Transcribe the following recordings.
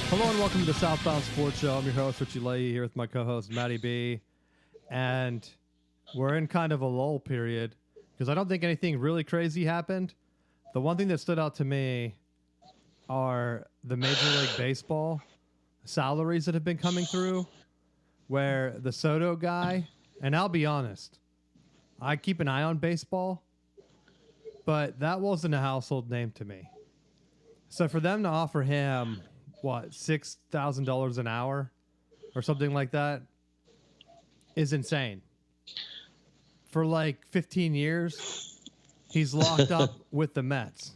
Hello and welcome to the Southbound Sports Show. I'm your host, Richie Leahy, here with my co-host, Matty B. And we're in kind of a lull period because I don't think anything really crazy happened. The one thing that stood out to me are the Major League Baseball salaries that have been coming through, where the Soto guy, and I'll be honest, I keep an eye on baseball, but that wasn't a household name to me. So for them to offer him, what, $6,000 an hour or something like that is insane. For like 15 years, he's locked up with the Mets.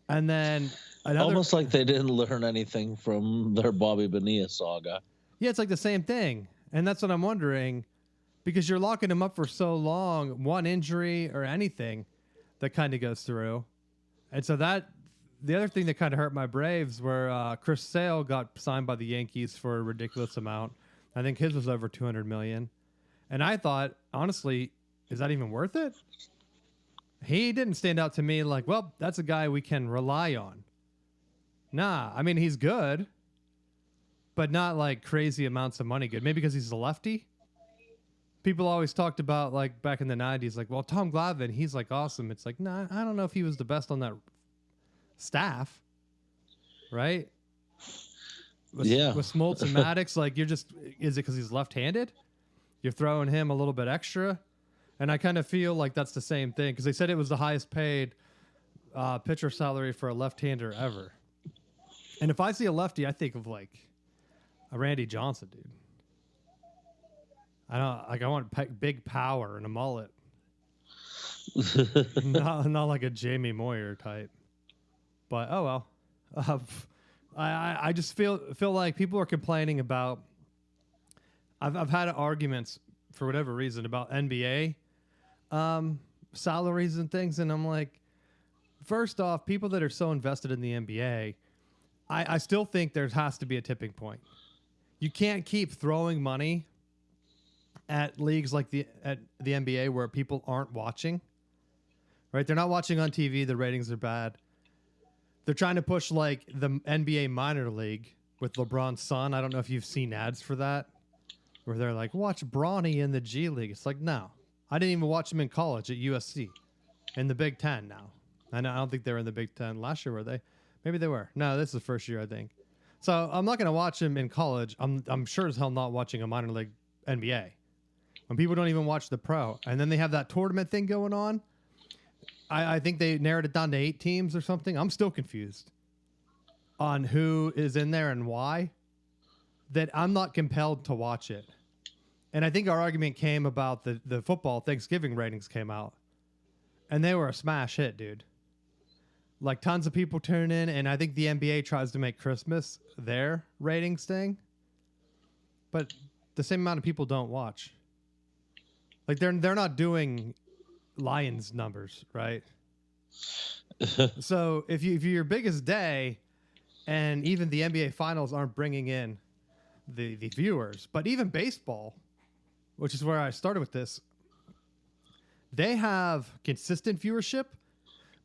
And then another... Almost like they didn't learn anything from their Bobby Bonilla saga. Yeah, it's like the same thing. And that's what I'm wondering, because you're locking him up for so long, one injury or anything that kind of goes through. And so the other thing that kind of hurt my Braves were Chris Sale got signed by the Yankees for a ridiculous amount. I think his was over $200 million. And I thought, honestly, is that even worth it? He didn't stand out to me like, well, that's a guy we can rely on. Nah, I mean, he's good, but not like crazy amounts of money good. Maybe because he's a lefty. People always talked about, like, back in the 90s, like, well, Tom Glavine, he's like awesome. It's like, nah, I don't know if he was the best on that staff, right? With Smoltz and Maddox, like, is it because he's left-handed? You're throwing him a little bit extra? And I kind of feel like that's the same thing, because they said it was the highest paid pitcher salary for a left-hander ever. And if I see a lefty, I think of, like, a Randy Johnson, dude. I want big power and a mullet. not like a Jamie Moyer type. But oh well, I just feel like people are complaining about. I've had arguments for whatever reason about NBA salaries and things, and I'm like, first off, people that are so invested in the NBA, I still think there has to be a tipping point. You can't keep throwing money at leagues like the NBA where people aren't watching. Right? They're not watching on TV. The ratings are bad. They're trying to push like the NBA minor league with LeBron's son. I don't know if you've seen ads for that, where they're like, watch Bronny in the G League. It's like, no, I didn't even watch him in college at USC, in the Big Ten now. I don't think they were in the Big Ten last year, were they? Maybe they were. No, this is the first year, I think. So I'm not going to watch him in college. I'm sure as hell not watching a minor league NBA. When people don't even watch the pro. And then they have that tournament thing going on. I think they narrowed it down to 8 teams or something. I'm still confused on who is in there and why, that I'm not compelled to watch it. And I think our argument came about the football Thanksgiving ratings came out. And they were a smash hit, dude. Like, tons of people tune in, and I think the NBA tries to make Christmas their ratings thing. But the same amount of people don't watch. Like, they're not doing Lions numbers, right? So if your biggest day, and even the NBA finals aren't bringing in the viewers, but even baseball, which is where I started with this, they have consistent viewership,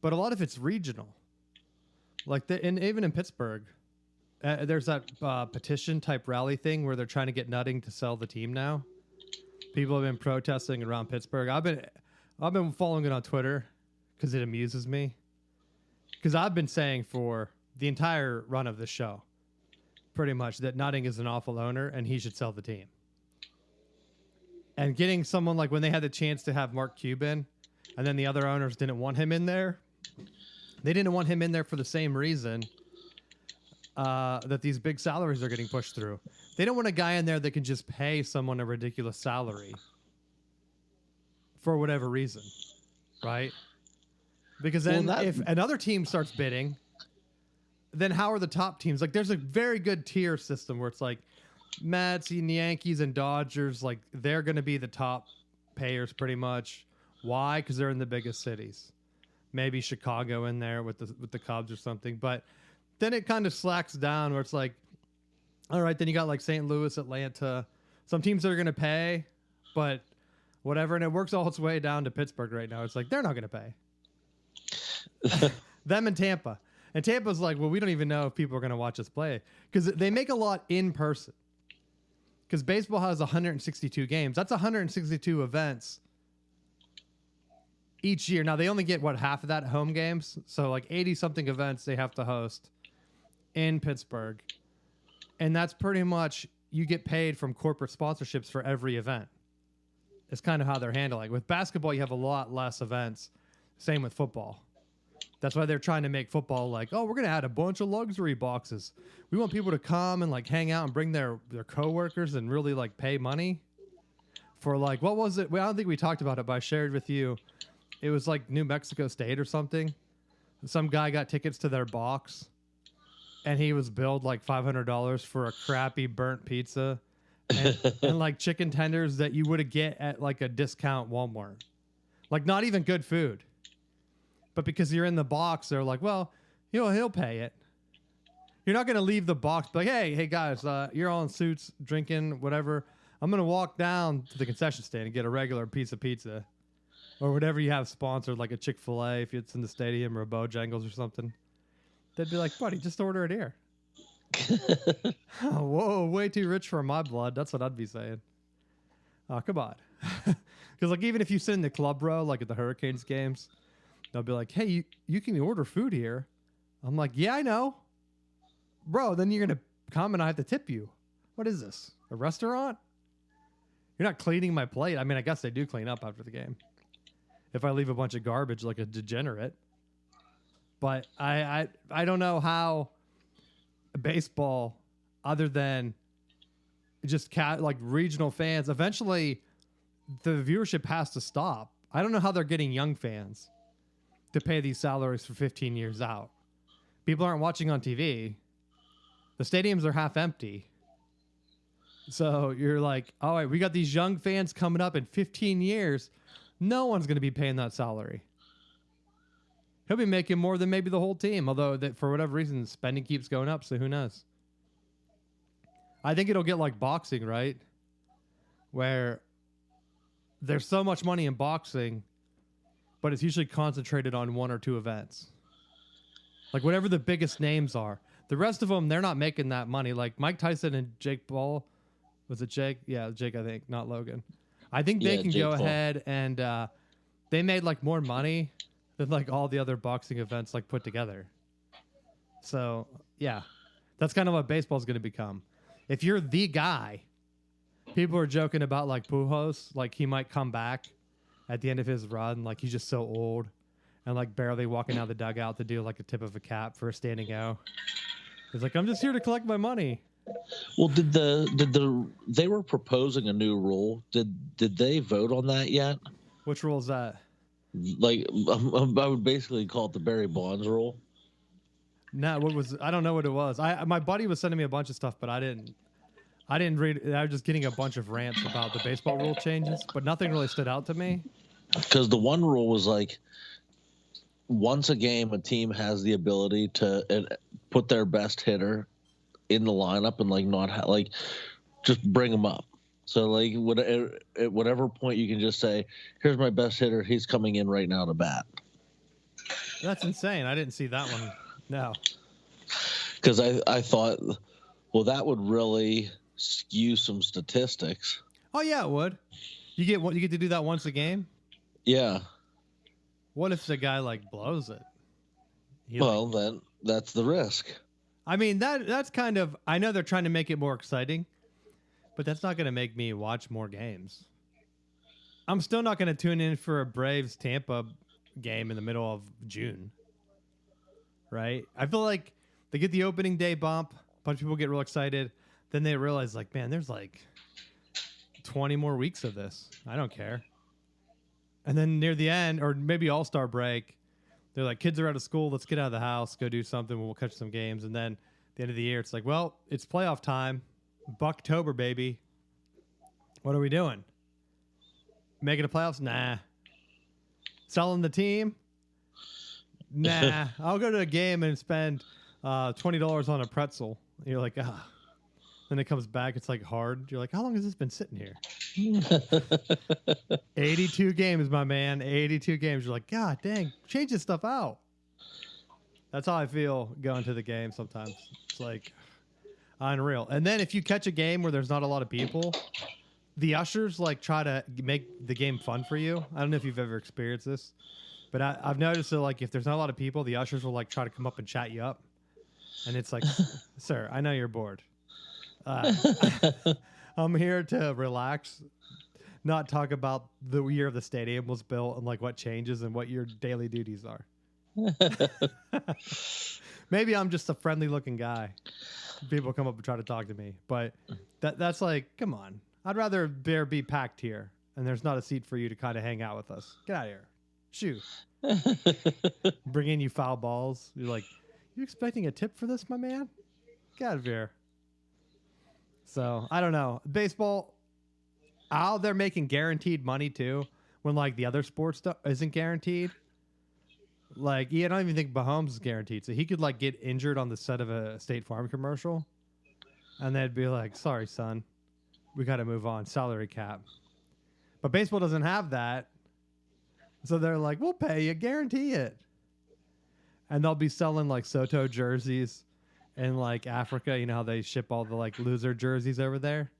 but a lot of it's regional. Like even in Pittsburgh, there's that petition type rally thing where they're trying to get Nutting to sell the team now. People have been protesting around Pittsburgh. I've been following it on Twitter because it amuses me. Because I've been saying for the entire run of the show, pretty much, that Nutting is an awful owner and he should sell the team. And getting someone like when they had the chance to have Mark Cuban, and then the other owners didn't want him in there. They didn't want him in there for the same reason that these big salaries are getting pushed through. They don't want a guy in there that can just pay someone a ridiculous salary for whatever reason, right? Because then if another team starts bidding, then how are the top teams? Like, there's a very good tier system where it's like Mets and Yankees and Dodgers, like, they're going to be the top payers pretty much. Why? Because they're in the biggest cities. Maybe Chicago in there with the Cubs or something. But then it kind of slacks down where it's like, all right, then you got like St. Louis, Atlanta, some teams that are going to pay, but whatever. And it works all its way down to Pittsburgh right now. It's like, they're not going to pay. Them and Tampa. And Tampa's like, well, we don't even know if people are going to watch us play because they make a lot in person. Because baseball has 162 games. That's 162 events each year. Now, they only get, half of that home games? So, like 80-something events they have to host in Pittsburgh. And that's pretty much, you get paid from corporate sponsorships for every event. It's kind of how they're handling. With basketball, you have a lot less events. Same with football. That's why they're trying to make football like, oh, we're going to add a bunch of luxury boxes. We want people to come and like hang out and bring their coworkers and really like pay money for like, what was it? Well, I don't think we talked about it, but I shared with you. It was like New Mexico State or something. Some guy got tickets to their box and he was billed like $500 for a crappy burnt pizza and like chicken tenders that you would get at like a discount Walmart. Like not even good food. But because you're in the box, they're like, well, he'll pay it. You're not going to leave the box like, hey guys, you're all in suits, drinking, whatever. I'm going to walk down to the concession stand and get a regular piece of pizza or whatever you have sponsored, like a Chick-fil-A if it's in the stadium or a Bojangles or something. They'd be like, buddy, just order it here. Oh, whoa, way too rich for my blood. That's what I'd be saying. Oh, come on. Because like even if you sit in the club row, like at the Hurricanes games, they'll be like, hey, you can order food here. I'm like, yeah, I know. Bro, then you're going to come and I have to tip you. What is this? A restaurant? You're not cleaning my plate. I mean, I guess they do clean up after the game. If I leave a bunch of garbage like a degenerate. But I don't know how baseball, other than just like regional fans, eventually the viewership has to stop. I don't know how they're getting young fans to pay these salaries for 15 years out. People aren't watching on TV. The stadiums are half empty. So you're like, all right, we got these young fans coming up in 15 years. No one's going to be paying that salary. He'll be making more than maybe the whole team, although that for whatever reason, spending keeps going up, so who knows? I think it'll get like boxing, right? Where there's so much money in boxing, but it's usually concentrated on one or two events. Like whatever the biggest names are. The rest of them, they're not making that money. Like Mike Tyson and Jake Paul. Was it Jake? Yeah, Jake, I think, not Logan. I think they can go ahead and they made like more money than like all the other boxing events like put together. So, yeah, that's kind of what baseball's going to become. If you're the guy, people are joking about like Pujols, like he might come back at the end of his run, like he's just so old and like barely walking out of the dugout to do like a tip of a cap for a standing O. He's like, I'm just here to collect my money. Well, they were proposing a new rule. Did they vote on that yet? Which rule is that? Like, I would basically call it the Barry Bonds rule. No, I don't know what it was. My buddy was sending me a bunch of stuff, but I didn't read it. I was just getting a bunch of rants about the baseball rule changes, but nothing really stood out to me. Because the one rule was like, once a game, a team has the ability to put their best hitter in the lineup and like not like just bring them up. So like at whatever point you can just say, here's my best hitter. He's coming in right now to bat. That's insane. I didn't see that one. No. Because I thought, well, that would really skew some statistics. Oh yeah, it would. You get to do that once a game? Yeah. What if the guy like blows it? Then that's the risk. I mean, that's kind of, I know they're trying to make it more exciting, but that's not going to make me watch more games. I'm still not going to tune in for a Braves Tampa game in the middle of June. Right? I feel like they get the opening day bump, a bunch of people get real excited, then they realize like, man, there's like 20 more weeks of this. I don't care. And then near the end, or maybe All-Star break, they're like, kids are out of school. Let's get out of the house, go do something. We'll catch some games. And then at the end of the year, it's like, well, it's playoff time. Bucktober, baby. What are we doing? Making the playoffs? Nah. Selling the team? Nah. I'll go to a game and spend $20 on a pretzel. And you're like, ah. Then it comes back. It's like hard. You're like, how long has this been sitting here? 82 games, my man. 82 games. You're like, God dang, change this stuff out. That's how I feel going to the game sometimes. It's like unreal. And then if you catch a game where there's not a lot of people, the ushers like try to make the game fun for you. I don't know if you've ever experienced this, but I've noticed that like if there's not a lot of people, the ushers will like try to come up and chat you up. And it's like, sir, I know you're bored. I'm here to relax, not talk about the year the stadium was built and like what changes and what your daily duties are. Maybe I'm just a friendly looking guy. People come up and try to talk to me, but that's like, come on. I'd rather there be packed here and there's not a seat for you to kind of hang out with us. Get out of here. Shoo. Bring in you foul balls. You're like, you expecting a tip for this, my man? Get out of here. So I don't know. Baseball, out they're making guaranteed money too, when like the other sports stuff isn't guaranteed. Like, yeah, I don't even think Mahomes is guaranteed. So he could like get injured on the set of a State Farm commercial, and they'd be like, "Sorry, son, we got to move on. Salary cap." But baseball doesn't have that, so they're like, "We'll pay you, guarantee it." And they'll be selling like Soto jerseys in like Africa. You know how they ship all the like loser jerseys over there?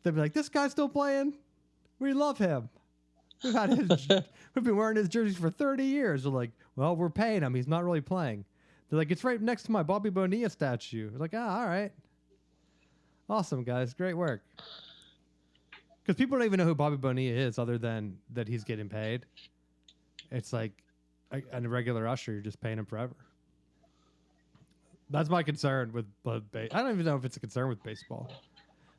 They'd be like, "This guy's still playing. We love him. We've been wearing his jerseys for 30 years. They're like, well, we're paying him. He's not really playing. They're like, it's right next to my Bobby Bonilla statue. We're like, all right. Awesome, guys. Great work. Because people don't even know who Bobby Bonilla is other than that he's getting paid. It's like a regular usher. You're just paying him forever. That's my concern with I don't even know if it's a concern with baseball.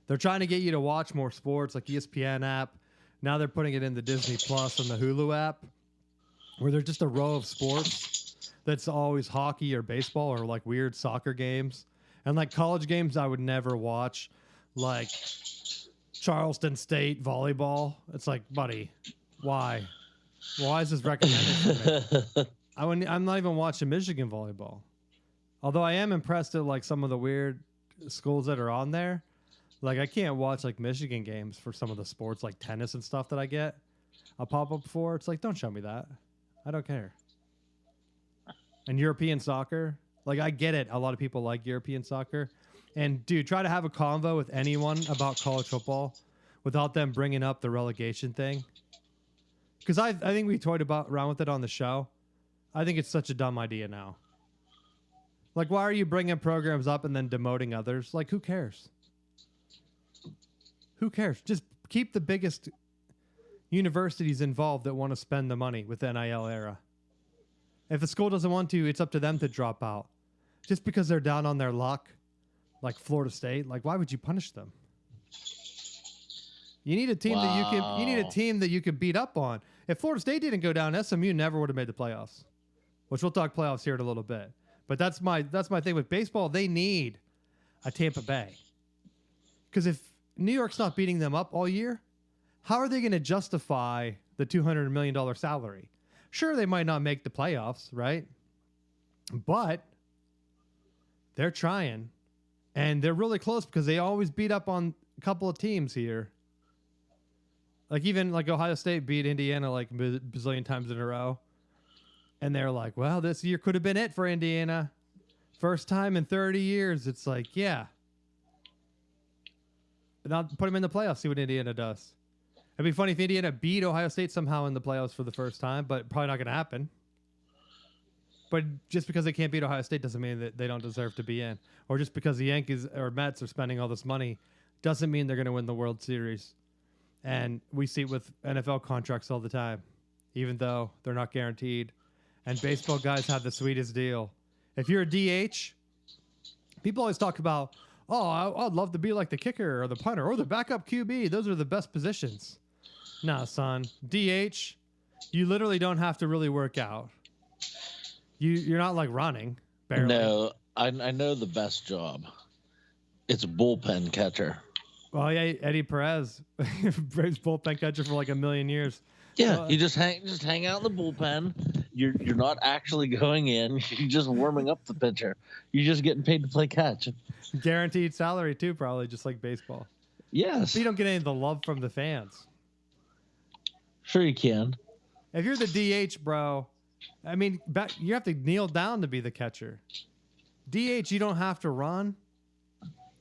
They're trying to get you to watch more sports, like ESPN app. Now they're putting it in the Disney Plus and the Hulu app, where there's just a row of sports that's always hockey or baseball or like weird soccer games. And like college games I would never watch, like Charleston State volleyball. It's like, buddy, why? Why is this recommended for me? I'm not even watching Michigan volleyball. Although I am impressed at like some of the weird schools that are on there. Like, I can't watch, like, Michigan games for some of the sports, like tennis and stuff that I get a pop-up for. It's like, don't show me that. I don't care. And European soccer, like, I get it. A lot of people like European soccer. And, dude, try to have a convo with anyone about college football without them bringing up the relegation thing. Because I think we toyed around with it on the show. I think it's such a dumb idea now. Like, why are you bringing programs up and then demoting others? Like, who cares? Who cares? Just keep the biggest universities involved that want to spend the money with the NIL era. If the school doesn't want to, it's up to them to drop out. Just because they're down on their luck, like Florida State, like why would you punish them? You need a team that you can beat up on. If Florida State didn't go down, SMU never would have made the playoffs. Which we'll talk playoffs here in a little bit. But that's my thing with baseball. They need a Tampa Bay. Because if New York's not beating them up all year, how are they going to justify the $200 million salary? Sure, they might not make the playoffs, right? But they're trying. And they're really close because they always beat up on a couple of teams here. Like even like Ohio State beat Indiana like a bazillion times in a row. And they're like, well, this year could have been it for Indiana. First time in 30 years. It's like, yeah. Now put them in the playoffs, see what Indiana does. It'd be funny if Indiana beat Ohio State somehow in the playoffs for the first time, but probably not going to happen. But just because they can't beat Ohio State doesn't mean that they don't deserve to be in. Or just because the Yankees or Mets are spending all this money doesn't mean they're going to win the World Series. And we see it with NFL contracts all the time, even though they're not guaranteed. And baseball guys have the sweetest deal. If you're a DH, people always talk about, oh, I'd love to be like the kicker or the punter or the backup QB. Those are the best positions. Nah, son. DH, you literally don't have to really work out. You're not like running, barely. No, I know the best job. It's bullpen catcher. Well, yeah, Eddie Perez, Braves bullpen catcher for like a million years. Yeah, you just hang out in the bullpen. You're not actually going in. You're just warming up the pitcher. You're just getting paid to play catch. Guaranteed salary too, probably just like baseball. Yes. But you don't get any of the love from the fans. Sure you can. If you're the DH, bro, I mean, you have to kneel down to be the catcher. DH, you don't have to run.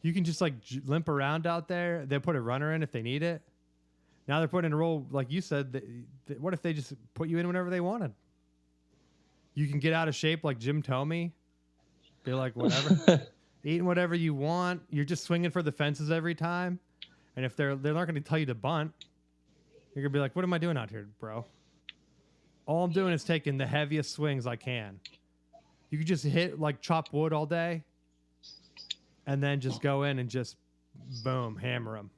You can just like limp around out there. They'll put a runner in if they need it. Now they're putting in a role, like you said. What if they just put you in whenever they wanted? You can get out of shape like Jim Thome. Be like, whatever. Eating whatever you want. You're just swinging for the fences every time. And if they're not going to tell you to bunt, you're going to be like, what am I doing out here, bro? All I'm doing is taking the heaviest swings I can. You could just hit, like, chop wood all day and then just go in and just, boom, hammer them.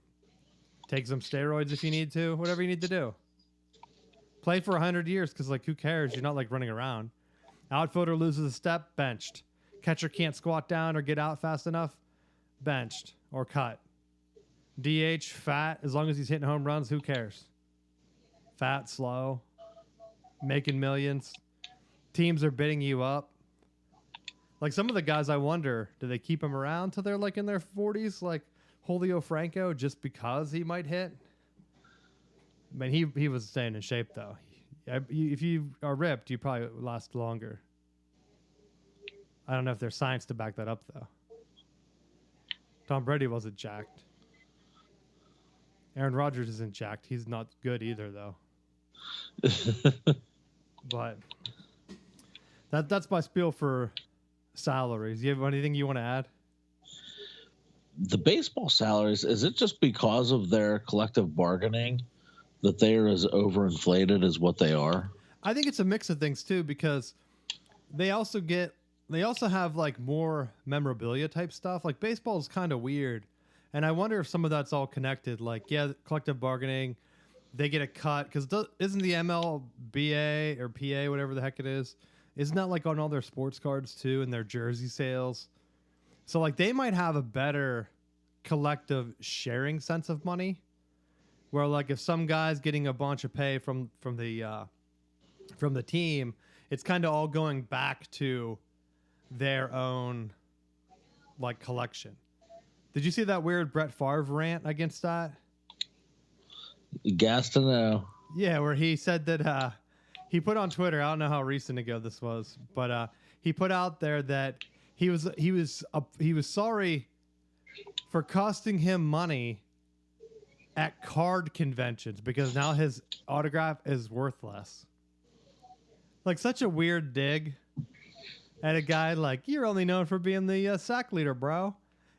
Take some steroids if you need to, whatever you need to do. Play for 100 years because, like, who cares? You're not, like, running around. Outfielder loses a step, benched. Catcher can't squat down or get out fast enough, benched or cut. DH, fat, as long as he's hitting home runs, who cares? Fat, slow, making millions. Teams are bidding you up. Like some of the guys, I wonder, do they keep them around till they're like in their 40s, like Julio Franco, just because he might hit? I mean, he was staying in shape though. If you are ripped, you probably last longer. I don't know if there's science to back that up though. Tom Brady wasn't jacked. Aaron Rodgers isn't jacked. He's not good either though. But that's my spiel for salaries. You have anything you want to add? The baseball salaries, is it just because of their collective bargaining that they are as overinflated as what they are? I think it's a mix of things too, because they also have like more memorabilia type stuff. Like baseball is kind of weird. And I wonder if some of that's all connected. Like, yeah, collective bargaining, they get a cut. Because isn't the MLBA or PA, whatever the heck it is, isn't that like on all their sports cards too and their jersey sales? So like they might have a better collective sharing sense of money. Where like if some guy's getting a bunch of pay from the team, it's kind of all going back to their own like collection. Did you see that weird Brett Favre rant against that? Gas to know. Yeah, where he said that he put on Twitter, I don't know how recent ago this was, but he put out there that he was sorry for costing him money at card conventions because now his autograph is worthless. Like such a weird dig at a guy like, you're only known for being the sack leader, bro.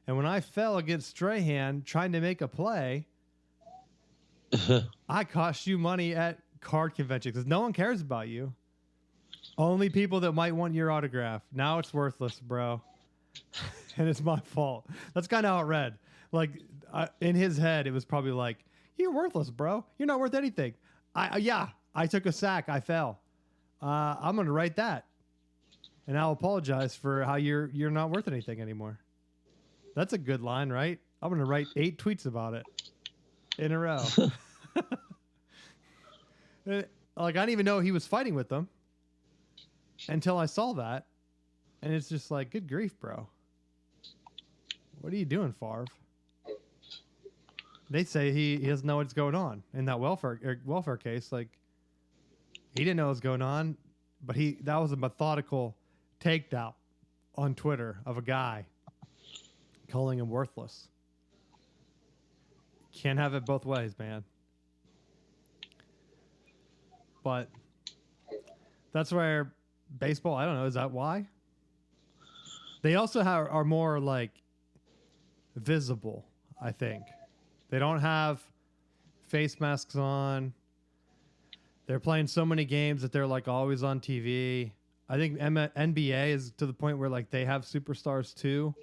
And when I fell against Strahan trying to make a play, I cost you money at card conventions because no one cares about you. Only people that might want your autograph. Now it's worthless, bro. And it's my fault. That's kind of how it read. Like in his head, it was probably like, you're worthless, bro. You're not worth anything. I took a sack. I fell. I'm going to write that. And I'll apologize for how you're not worth anything anymore. That's a good line, right? I'm going to write 8 tweets about it in a row. Like, I didn't even know he was fighting with them until I saw that. And it's just like, good grief, bro. What are you doing, Favre? They say he doesn't know what's going on in that welfare case. Like, he didn't know what was going on, but that was a methodical takedown on Twitter of a guy calling him worthless. Can't have it both ways, man. But that's where baseball, I don't know, is that why? They also are more like visible, I think. They don't have face masks on. They're playing so many games that they're like always on TV. I think NBA is to the point where like they have superstars too.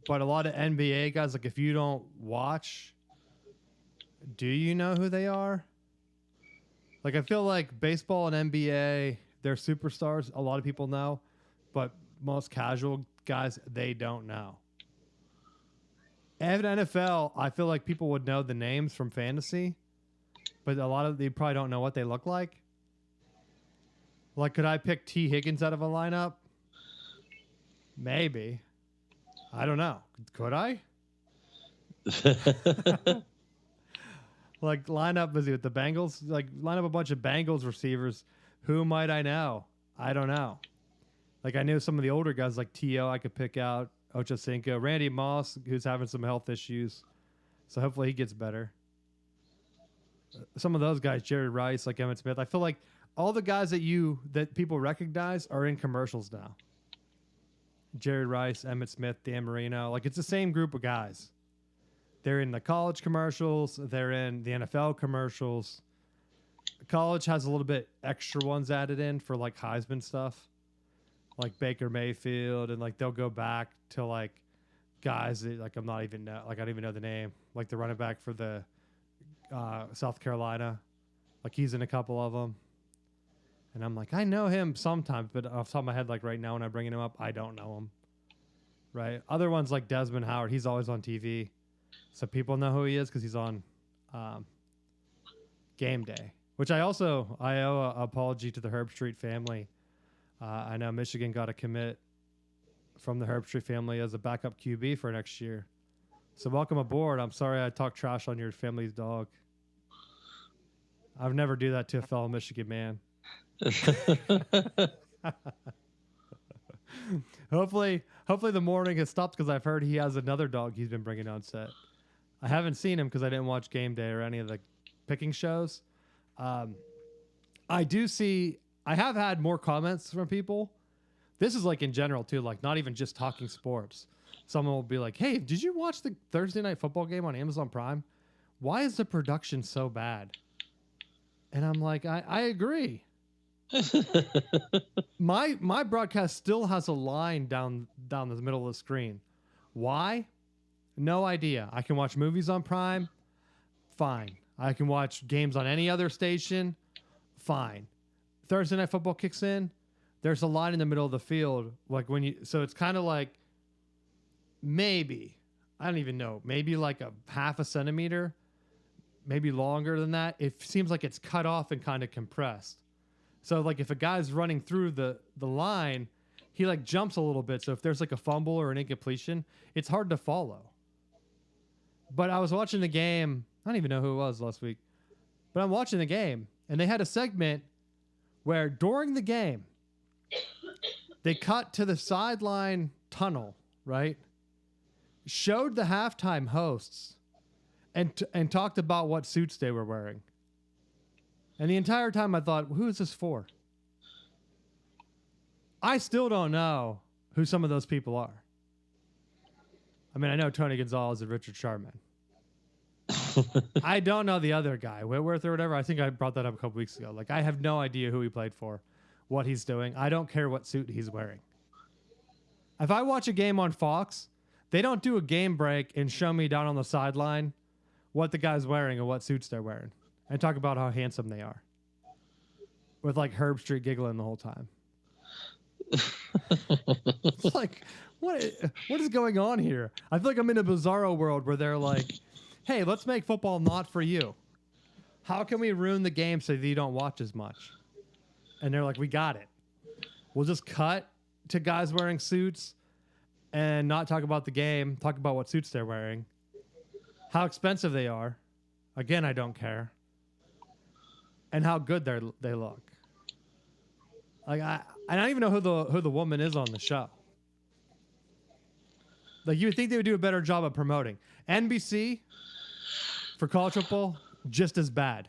But a lot of NBA guys, like if you don't watch, do you know who they are? Like I feel like baseball and NBA, they're superstars. A lot of people know, but most casual guys, they don't know. And NFL, I feel like people would know the names from fantasy, but they probably don't know what they look like. Like, could I pick T. Higgins out of a lineup? Maybe. I don't know. Could I? Like, line up with the Bengals. Like, line up a bunch of Bengals receivers. Who might I know? I don't know. Like, I knew some of the older guys like T.O. I could pick out, Ochocinco, Randy Moss, who's having some health issues. So hopefully he gets better. Some of those guys, Jerry Rice, like Emmitt Smith, I feel like all the guys that people recognize are in commercials now. Jerry Rice, Emmitt Smith, Dan Marino. Like, it's the same group of guys. They're in the college commercials. They're in the NFL commercials. College has a little bit extra ones added in for like Heisman stuff, like Baker Mayfield, and like they'll go back to like guys that like I don't even know the name, like the running back for the South Carolina, like he's in a couple of them, and I'm like, I know him sometimes, but off the top of my head, like right now when I'm bringing him up, I don't know him. Right? Other ones like Desmond Howard, he's always on TV, so people know who he is because he's on Game Day. Which I owe an apology to the Herb Street family. I know Michigan got a commit from the Herb Street family as a backup QB for next year. So welcome aboard. I'm sorry I talked trash on your family's dog. I would never do that to a fellow Michigan man. Hopefully the morning has stopped because I've heard he has another dog he's been bringing on set. I haven't seen him because I didn't watch Game Day or any of the picking shows. I have had more comments from people. This is like in general too, like not even just talking sports. Someone will be like, hey, did you watch the Thursday night football game on Amazon Prime? Why is the production so bad? And I'm like, I agree. My broadcast still has a line down the middle of the screen. Why? No idea. I can watch movies on Prime. Fine. I can watch games on any other station. Fine. Thursday night football kicks in. There's a line in the middle of the field. Like so it's kind of like maybe, I don't even know, maybe like a half a centimeter, maybe longer than that. It seems like it's cut off and kind of compressed. So like if a guy's running through the line, he like jumps a little bit. So if there's like a fumble or an incompletion, it's hard to follow. But I was watching the game. I don't even know who it was last week, but I'm watching the game and they had a segment where during the game, they cut to the sideline tunnel, right? Showed the halftime hosts and talked about what suits they were wearing. And the entire time I thought, who is this for? I still don't know who some of those people are. I mean, I know Tony Gonzalez and Richard Sharman. I don't know the other guy, Whitworth or whatever. I think I brought that up a couple weeks ago. Like, I have no idea who he played for, what he's doing. I don't care what suit he's wearing. If I watch a game on Fox, they don't do a game break and show me down on the sideline what the guy's wearing and what suits they're wearing and talk about how handsome they are. With like Herb Street giggling the whole time. It's like, what is going on here? I feel like I'm in a bizarro world where they're like, hey, let's make football not for you. How can we ruin the game so that you don't watch as much? And they're like, we got it. We'll just cut to guys wearing suits and not talk about the game, talk about what suits they're wearing, how expensive they are. Again, I don't care. And how good they look. Like I don't even know who the woman is on the show. Like you would think they would do a better job of promoting. NBC for college football, just as bad.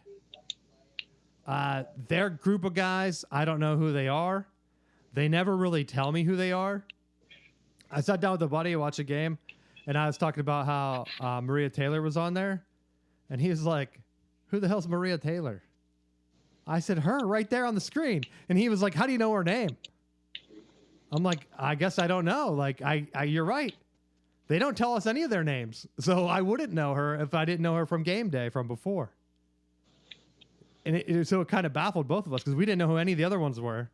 Their group of guys, I don't know who they are. They never really tell me who they are. I sat down with a buddy to watch a game, and I was talking about how Maria Taylor was on there, and he was like, who the hell's Maria Taylor? I said, her, right there on the screen. And he was like, how do you know her name? I'm like, I guess I don't know. Like, you're right. They don't tell us any of their names. So I wouldn't know her if I didn't know her from Game Day from before. And so it kind of baffled both of us because we didn't know who any of the other ones were.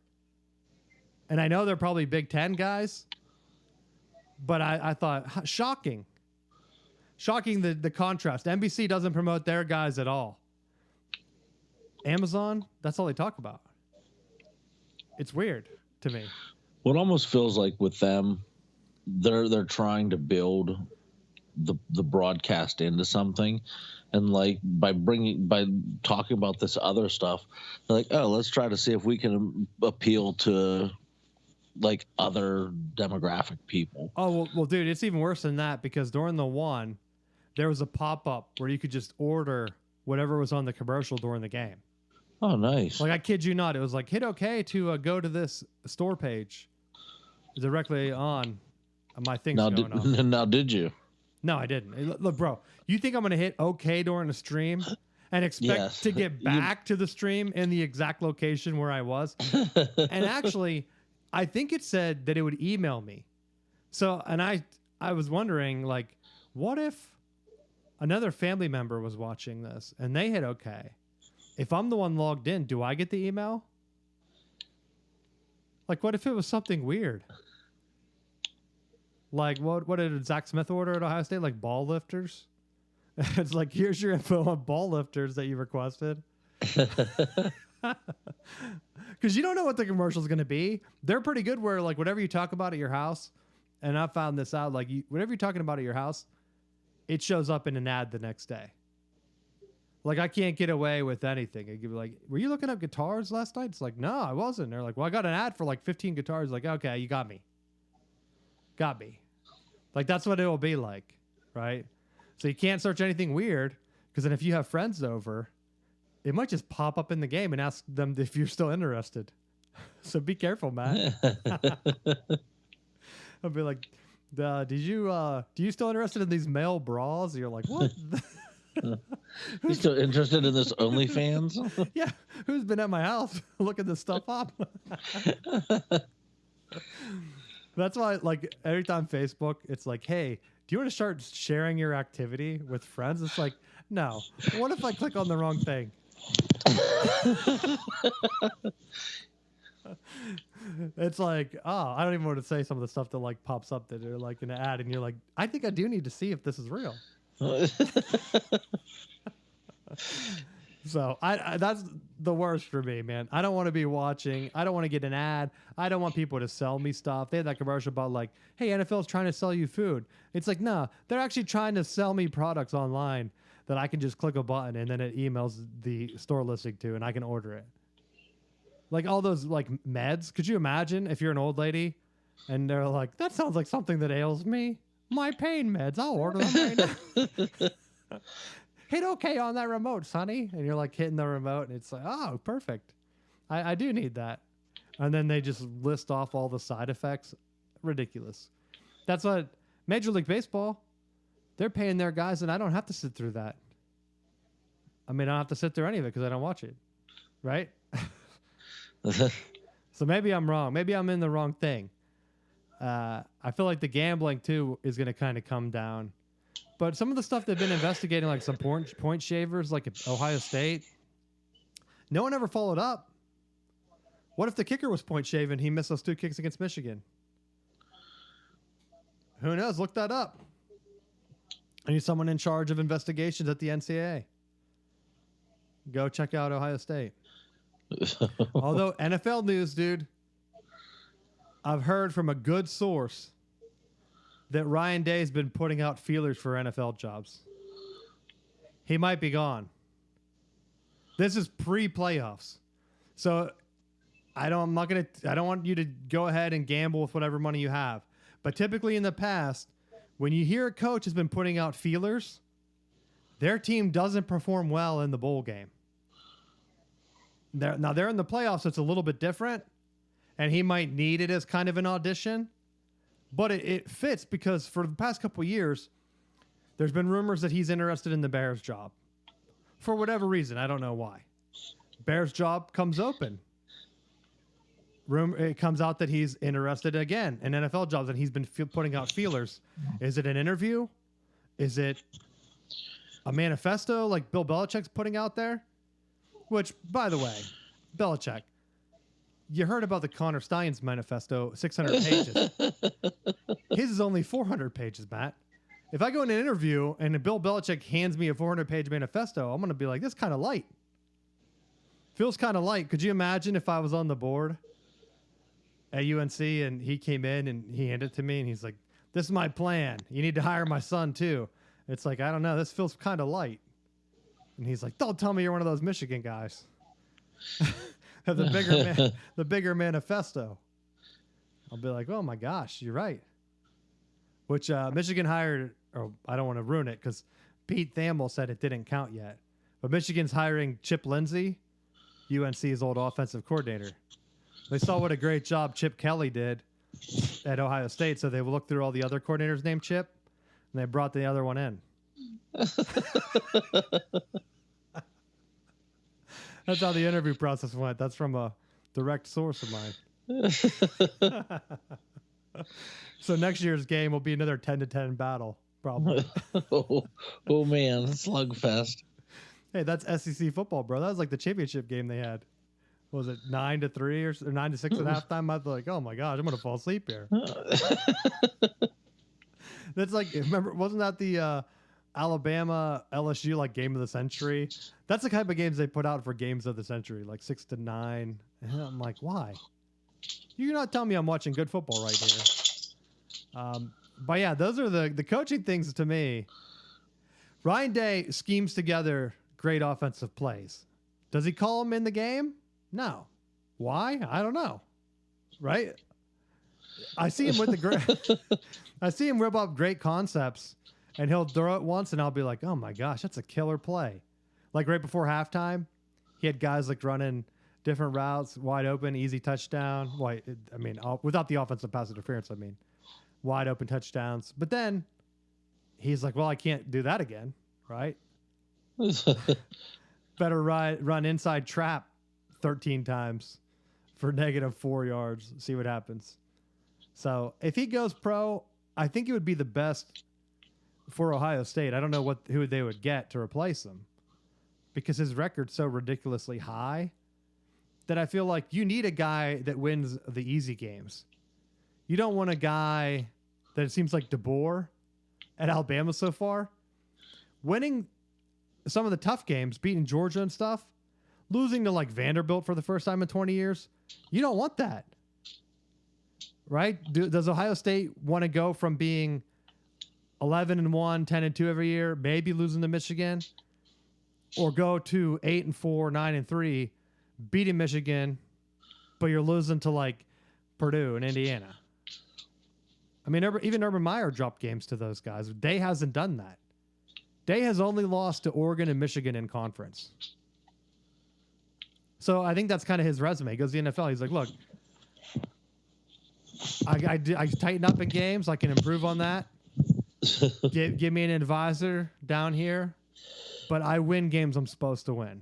And I know they're probably Big Ten guys. But I thought, shocking. Shocking the contrast. NBC doesn't promote their guys at all. Amazon, that's all they talk about. It's weird to me. What almost feels like with them, they're trying to build the broadcast into something, and like by talking about this other stuff, they're like, oh, let's try to see if we can appeal to like other demographic people. Oh well, dude, it's even worse than that because during the one, there was a pop up where you could just order whatever was on the commercial during the game. Oh, nice. Like I kid you not, it was like hit OK to go to this store page directly on my thing's going on. Now, did you? No, I didn't. Hey, look, bro, you think I'm going to hit OK during the stream and expect to get back to the stream in the exact location where I was? And actually, I think it said that it would email me. So, and I was wondering, like, what if another family member was watching this and they hit OK? If I'm the one logged in, do I get the email? Like, what if it was something weird? Like, what did Zach Smith order at Ohio State? Like, ball lifters? It's like, here's your info on ball lifters that you requested. Because you don't know what the commercial's going to be. They're pretty good where, like, whatever you talk about at your house, and I found this out, like, whatever you're talking about at your house, it shows up in an ad the next day. Like, I can't get away with anything. It'd be like, were you looking up guitars last night? It's like, no, I wasn't. They're like, well, I got an ad for like 15 guitars. Like, okay, you got me. Got me. Like, that's what it will be like, right? So you can't search anything weird because then if you have friends over, it might just pop up in the game and ask them if you're still interested. So be careful, man. I'll be like, do you still interested in these male bras? You're like, what? You still interested in this OnlyFans? Yeah, who's been at my house looking this stuff up? That's why, like, every time Facebook, it's like, hey, do you want to start sharing your activity with friends? It's like, no. What if I click on the wrong thing? It's like, oh, I don't even want to say some of the stuff that like pops up that are like an ad, and you're like, I think I do need to see if this is real. So I that's the worst for me, man. I don't want to be watching. I don't want to get an ad. I don't want people to sell me stuff. They had that commercial about like, hey, NFL's trying to sell you food. It's like, nah, they're actually trying to sell me products online that I can just click a button and then it emails the store listing to, and I can order it. Like all those like meds. Could you imagine if you're an old lady and they're like, that sounds like something that ails me? My pain meds. I'll order them right now. Hit OK on that remote, Sonny. And you're like hitting the remote and it's like, oh, perfect. I do need that. And then they just list off all the side effects. Ridiculous. That's what Major League Baseball, they're paying their guys and I don't have to sit through that. I mean, I don't have to sit through any of it because I don't watch it. Right? So maybe I'm wrong. Maybe I'm in the wrong thing. I feel like the gambling too is going to kind of come down. But some of the stuff they've been investigating, like some point shavers, like at Ohio State, no one ever followed up. What if the kicker was point shaving? He missed those 2 kicks against Michigan. Who knows? Look that up. I need someone in charge of investigations at the NCAA. Go check out Ohio State. Although NFL news, dude, I've heard from a good source that Ryan Day's been putting out feelers for NFL jobs. He might be gone. This is pre-playoffs. So I don't want you to go ahead and gamble with whatever money you have. But typically in the past, when you hear a coach has been putting out feelers, their team doesn't perform well in the bowl game. They're in the playoffs, so it's a little bit different. And he might need it as kind of an audition. But it fits because for the past couple of years, there's been rumors that he's interested in the Bears job. For whatever reason, I don't know why. Bears job comes open. It comes out that he's interested again in NFL jobs, and he's been putting out feelers. Is it an interview? Is it a manifesto like Bill Belichick's putting out there? Which, by the way, Belichick, you heard about the Connor Steins manifesto, 600 pages. His is only 400 pages, Matt. If I go in an interview and Bill Belichick hands me a 400-page manifesto, I'm going to be like, this is kind of light. Feels kind of light. Could you imagine if I was on the board at UNC and he came in and he handed it to me and he's like, this is my plan. You need to hire my son too. It's like, I don't know. This feels kind of light. And he's like, don't tell me you're one of those Michigan guys. The bigger manifesto. I'll be like, oh my gosh, you're right. Which Michigan hired, or I don't want to ruin it because Pete Thamel said it didn't count yet. But Michigan's hiring Chip Lindsey, UNC's old offensive coordinator. They saw what a great job Chip Kelly did at Ohio State, so they looked through all the other coordinators named Chip, and they brought the other one in. That's how the interview process went. That's from a direct source of mine. So next year's game will be another 10-10 battle, probably. oh man, slugfest. Hey, that's SEC football, bro. That was like the championship game they had. What was it 9-3 or 9-6 at halftime? I was like, oh my gosh, I'm gonna fall asleep here. That's like, remember, wasn't that the Alabama LSU like game of the century? That's the type of games they put out for games of the century, like 6-9. And I'm like, why? You're not telling me I'm watching good football right here. But yeah, those are the coaching things to me. Ryan Day schemes together great offensive plays. Does he call them in the game? No. Why? I don't know. Right? I see him with I see him rip up great concepts, and he'll throw it once, and I'll be like, oh my gosh, that's a killer play. Like right before halftime, he had guys like running different routes, wide open, easy touchdown. Without the offensive pass interference, wide open touchdowns. But then he's like, well, I can't do that again, right? Better run inside trap 13 times for -4 yards. See what happens. So if he goes pro, I think it would be the best for Ohio State. I don't know who they would get to replace him because his record's so ridiculously high that I feel like you need a guy that wins the easy games. You don't want a guy that it seems like DeBoer at Alabama so far, winning some of the tough games, beating Georgia and stuff, losing to like Vanderbilt for the first time in 20 years. You don't want that, right? Does Ohio State want to go from being 11-1, 10-2 every year, maybe losing to Michigan, or go to 8-4, 9-3, beating Michigan, but you're losing to like Purdue and Indiana? I mean, even Urban Meyer dropped games to those guys. Day hasn't done that. Day has only lost to Oregon and Michigan in conference. So I think that's kind of his resume. He goes to the NFL. He's like, look, I tighten up in games. I can improve on that. Give me an advisor down here. But I win games I'm supposed to win.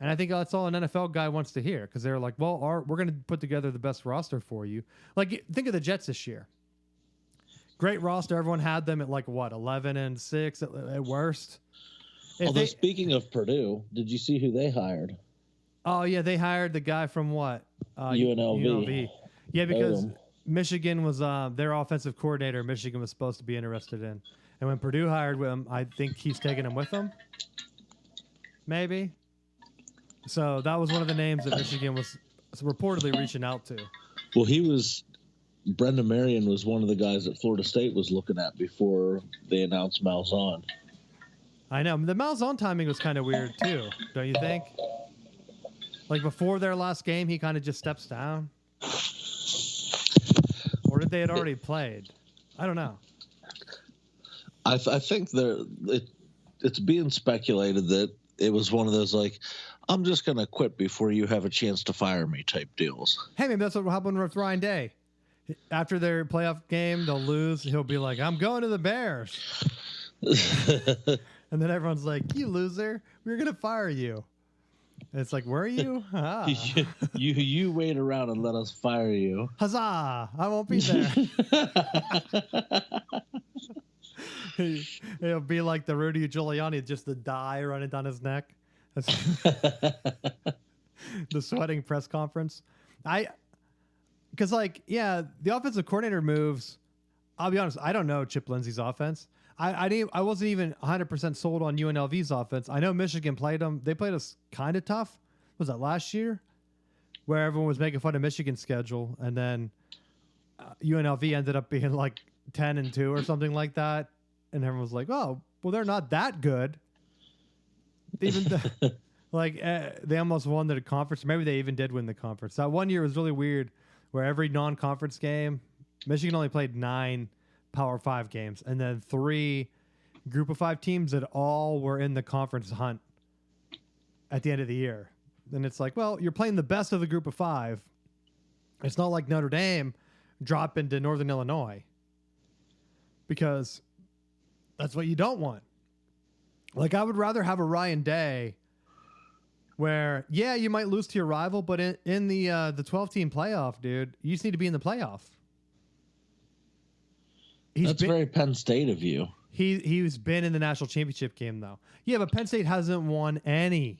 And I think that's all an NFL guy wants to hear, because they're like, well, we're going to put together the best roster for you. Like, think of the Jets this year. Great roster. Everyone had them at like, what, 11-6 at worst? Although, speaking of Purdue, did you see who they hired? Oh, yeah, they hired the guy from what? UNLV. Yeah, because Michigan was their offensive coordinator. Michigan was supposed to be interested in. And when Purdue hired him, I think he's taking him with him. Maybe. So that was one of the names that Michigan was reportedly reaching out to. Well, Brendan Marion was one of the guys that Florida State was looking at before they announced Malzahn. I know. The Malzahn timing was kind of weird too, don't you think? Like before their last game, he kind of just steps down. Or did they had already played? I don't know. I think it's being speculated that it was one of those like, I'm just going to quit before you have a chance to fire me type deals. Hey, maybe that's what happened with Ryan Day. After their playoff game, they'll lose. He'll be like, I'm going to the Bears. And then everyone's like, you loser, we're going to fire you. And it's like, were you? Ah. you wait around and let us fire you. Huzzah! I won't be there. It'll be like the Rudy Giuliani, just the dye running down his neck. The sweating press conference. Because the offensive coordinator moves. I'll be honest, I don't know Chip Lindsey's offense. I wasn't even 100% sold on UNLV's offense. I know Michigan played them. They played us kind of tough. Was that last year? Where everyone was making fun of Michigan's schedule, and then UNLV ended up being like 10-2 or something like that, and everyone was like, "Oh, well, they're not that good." Even they almost won the conference. Maybe they even did win the conference. That one year was really weird, where every non-conference game, Michigan only played 9 Power 5 games, and then 3 Group of 5 teams that all were in the conference hunt at the end of the year. And it's like, well, you're playing the best of the Group of 5. It's not like Notre Dame drop into Northern Illinois, because that's what you don't want. Like, I would rather have a Ryan Day where, yeah, you might lose to your rival, but in the 12-team playoff, dude, you just need to be in the playoff. That's very Penn State of you. He's been in the national championship game, though. Yeah, but Penn State hasn't won any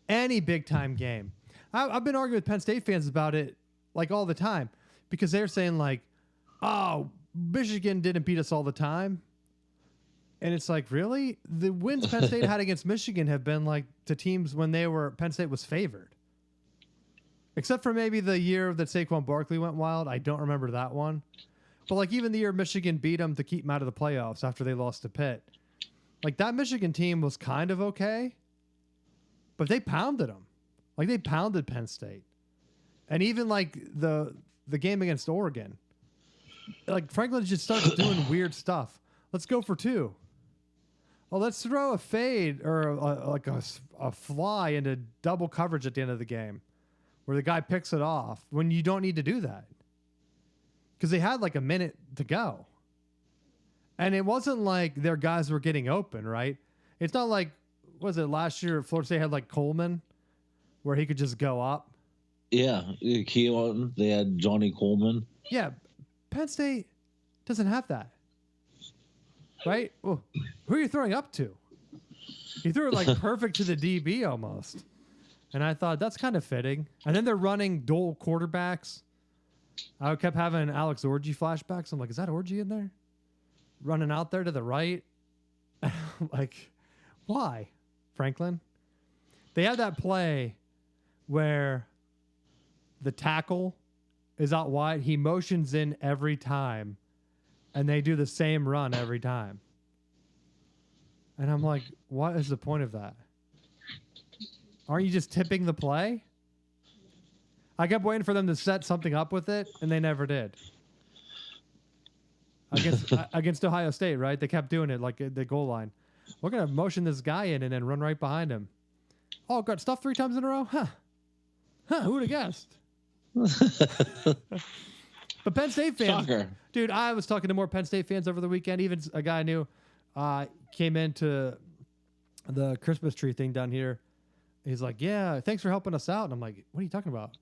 big-time game. I've been arguing with Penn State fans about it, like, all the time, because they're saying, like, oh, Michigan didn't beat us all the time. And it's like, really? The wins Penn State had against Michigan have been, like, to teams when Penn State was favored. Except for maybe the year that Saquon Barkley went wild. I don't remember that one. But, like, even the year Michigan beat them to keep them out of the playoffs after they lost to Pitt. Like, that Michigan team was kind of okay, but they pounded them. Like, they pounded Penn State. And even, like, the game against Oregon. Like, Franklin just starts doing weird stuff. Let's go for 2. Oh, let's throw a fade or a fly into double coverage at the end of the game where the guy picks it off when you don't need to do that. Because they had like a minute to go. And it wasn't like their guys were getting open, right? It's not like, was it last year Florida State had like Coleman where he could just go up? Yeah, Keelan, they had Johnny Coleman. Yeah, Penn State doesn't have that. Right? Well, who are you throwing up to? He threw it like perfect to the DB almost. And I thought that's kind of fitting. And then they're running dual quarterbacks. I kept having Alex Orji flashbacks. I'm like, is that Orji in there? Running out there to the right? Like, why, Franklin? They have that play where the tackle is out wide. He motions in every time. And they do the same run every time. And I'm like, what is the point of that? Aren't you just tipping the play? I kept waiting for them to set something up with it, and they never did. Against Ohio State, right? They kept doing it like at the goal line. We're going to motion this guy in and then run right behind him. Oh, got stuffed 3 times in a row? Huh, who would have guessed? But Penn State fans, Shocker. Dude, I was talking to more Penn State fans over the weekend. Even a guy I knew came into the Christmas tree thing down here. He's like, yeah, thanks for helping us out. And I'm like, what are you talking about?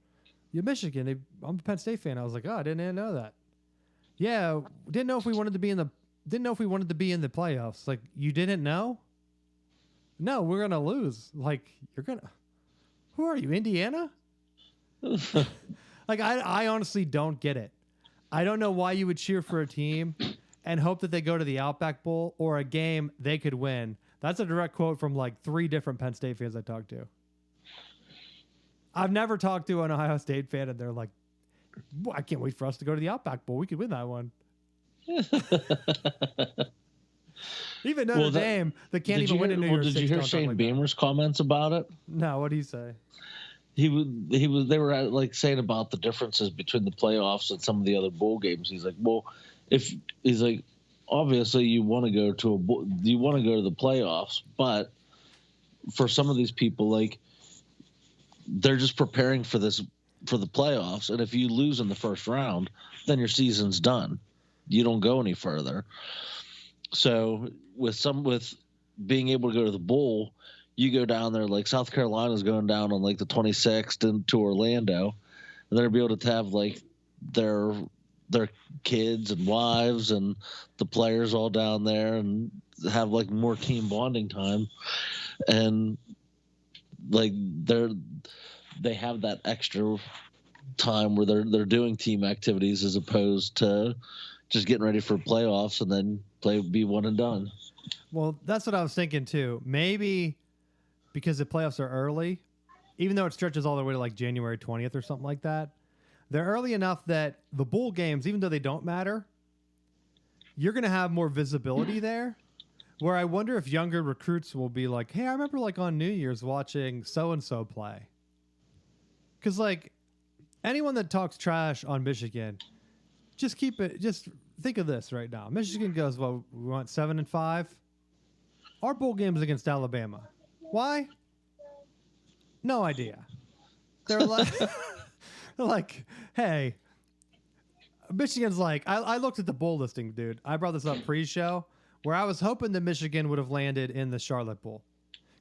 You're Michigan. I'm a Penn State fan. I was like, oh, I didn't even know that. Yeah, didn't know if we wanted to be in the playoffs. Like, you didn't know? No, we're gonna lose. Like, who are you, Indiana? Like, I honestly don't get it. I don't know why you would cheer for a team and hope that they go to the Outback Bowl or a game they could win. That's a direct quote from like 3 different Penn State fans I talked to. I've never talked to an Ohio State fan and they're like, I can't wait for us to go to the Outback Bowl. We could win that one. Even Notre Dame, they can't even win in New York State. Did you hear Shane Beamer's comments about it? No, what do you say? They were like saying about the differences between the playoffs and some of the other bowl games. He's like, well, obviously you want to go to the playoffs, but for some of these people, like, they're just preparing for the playoffs. And if you lose in the first round, then your season's done. You don't go any further. So with being able to go to the bowl, you go down there, like South Carolina's going down on like the 26th into Orlando, and they'll be able to have like their kids and wives and the players all down there and have like more team bonding time. And like they have that extra time where they're doing team activities as opposed to just getting ready for playoffs and then be one and done. Well, that's what I was thinking too. Maybe because the playoffs are early, even though it stretches all the way to like January 20th or something like that, they're early enough that the bowl games, even though they don't matter, you're going to have more visibility there. Where I wonder if younger recruits will be like, hey, I remember like on New Year's watching so-and-so play. Because like anyone that talks trash on Michigan, just think of this right now. Michigan goes, well, we want 7-5. Our bowl game is against Alabama. Why? No idea. They're like, they're like, hey, Michigan's like, I looked at the bowl listing, dude. I brought this up pre-show where I was hoping that Michigan would have landed in the Charlotte Bowl.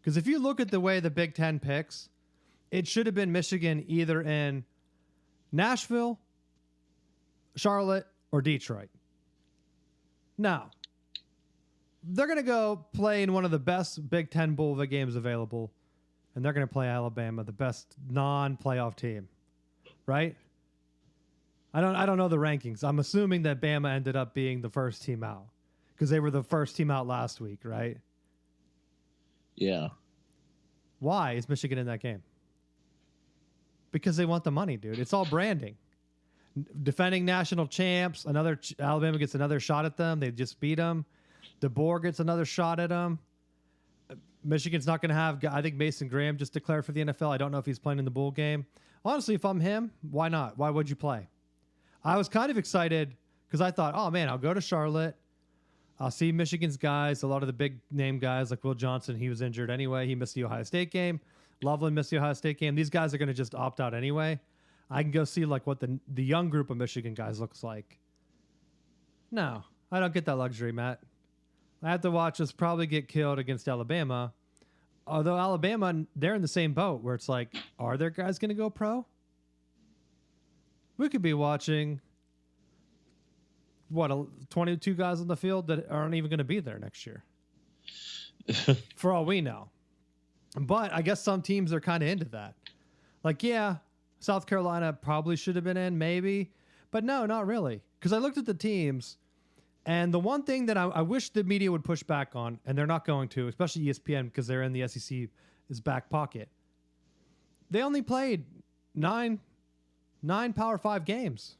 Because if you look at the way the Big Ten picks, it should have been Michigan either in Nashville, Charlotte, or Detroit. Now, they're going to go play in one of the best Big Ten Bowl games available, and they're going to play Alabama, the best non-playoff team, right? I don't know the rankings. I'm assuming that Bama ended up being the first team out because they were the first team out last week, right? Yeah. Why is Michigan in that game? Because they want the money, dude. It's all branding. Defending national champs. Alabama gets another shot at them. They just beat them. DeBoer gets another shot at them. Michigan's not going to have. I think Mason Graham just declared for the NFL. I don't know if he's playing in the bowl game. Honestly, if I'm him, why not? Why would you play? I was kind of excited because I thought, oh man, I'll go to Charlotte. I'll see Michigan's guys. A lot of the big name guys like Will Johnson. He was injured anyway. He missed the Ohio State game. Loveland missed the Ohio State game. These guys are going to just opt out anyway. I can go see like what the young group of Michigan guys looks like. No, I don't get that luxury, Matt. I have to watch us probably get killed against Alabama. Although Alabama, they're in the same boat where it's like, are their guys going to go pro? We could be watching, 22 guys on the field that aren't even going to be there next year. For all we know. But I guess some teams are kind of into that. Like, yeah, South Carolina probably should have been in, maybe. But no, not really. Because I looked at the teams, and the one thing that I wish the media would push back on, and they're not going to, especially ESPN because they're in the SEC's back pocket. They only played nine Power 5 games.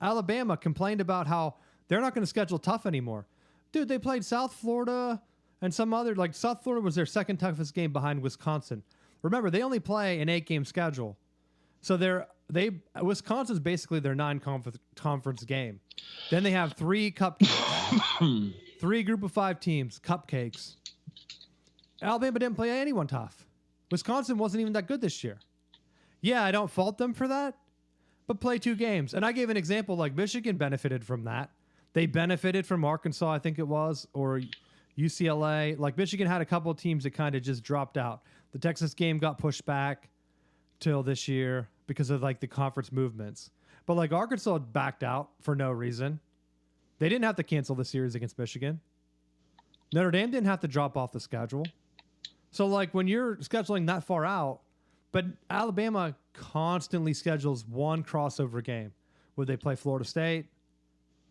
Alabama complained about how they're not going to schedule tough anymore. Dude, they played South Florida and some other, like South Florida was their second toughest game behind Wisconsin. Remember, they only play an 8-game schedule. So Wisconsin's basically their non-conference game. Then they have 3 cupcakes. 3 group of 5 teams, cupcakes. Alabama didn't play anyone tough. Wisconsin wasn't even that good this year. Yeah, I don't fault them for that, but play 2 games. And I gave an example like Michigan benefited from that. They benefited from Arkansas, I think it was, or UCLA. Like Michigan had a couple of teams that kind of just dropped out. The Texas game got pushed back till this year because of like the conference movements. But like Arkansas backed out for no reason. They didn't have to cancel the series against Michigan. Notre Dame didn't have to drop off the schedule. So like when you're scheduling that far out, but Alabama constantly schedules one crossover game. Would they play Florida State?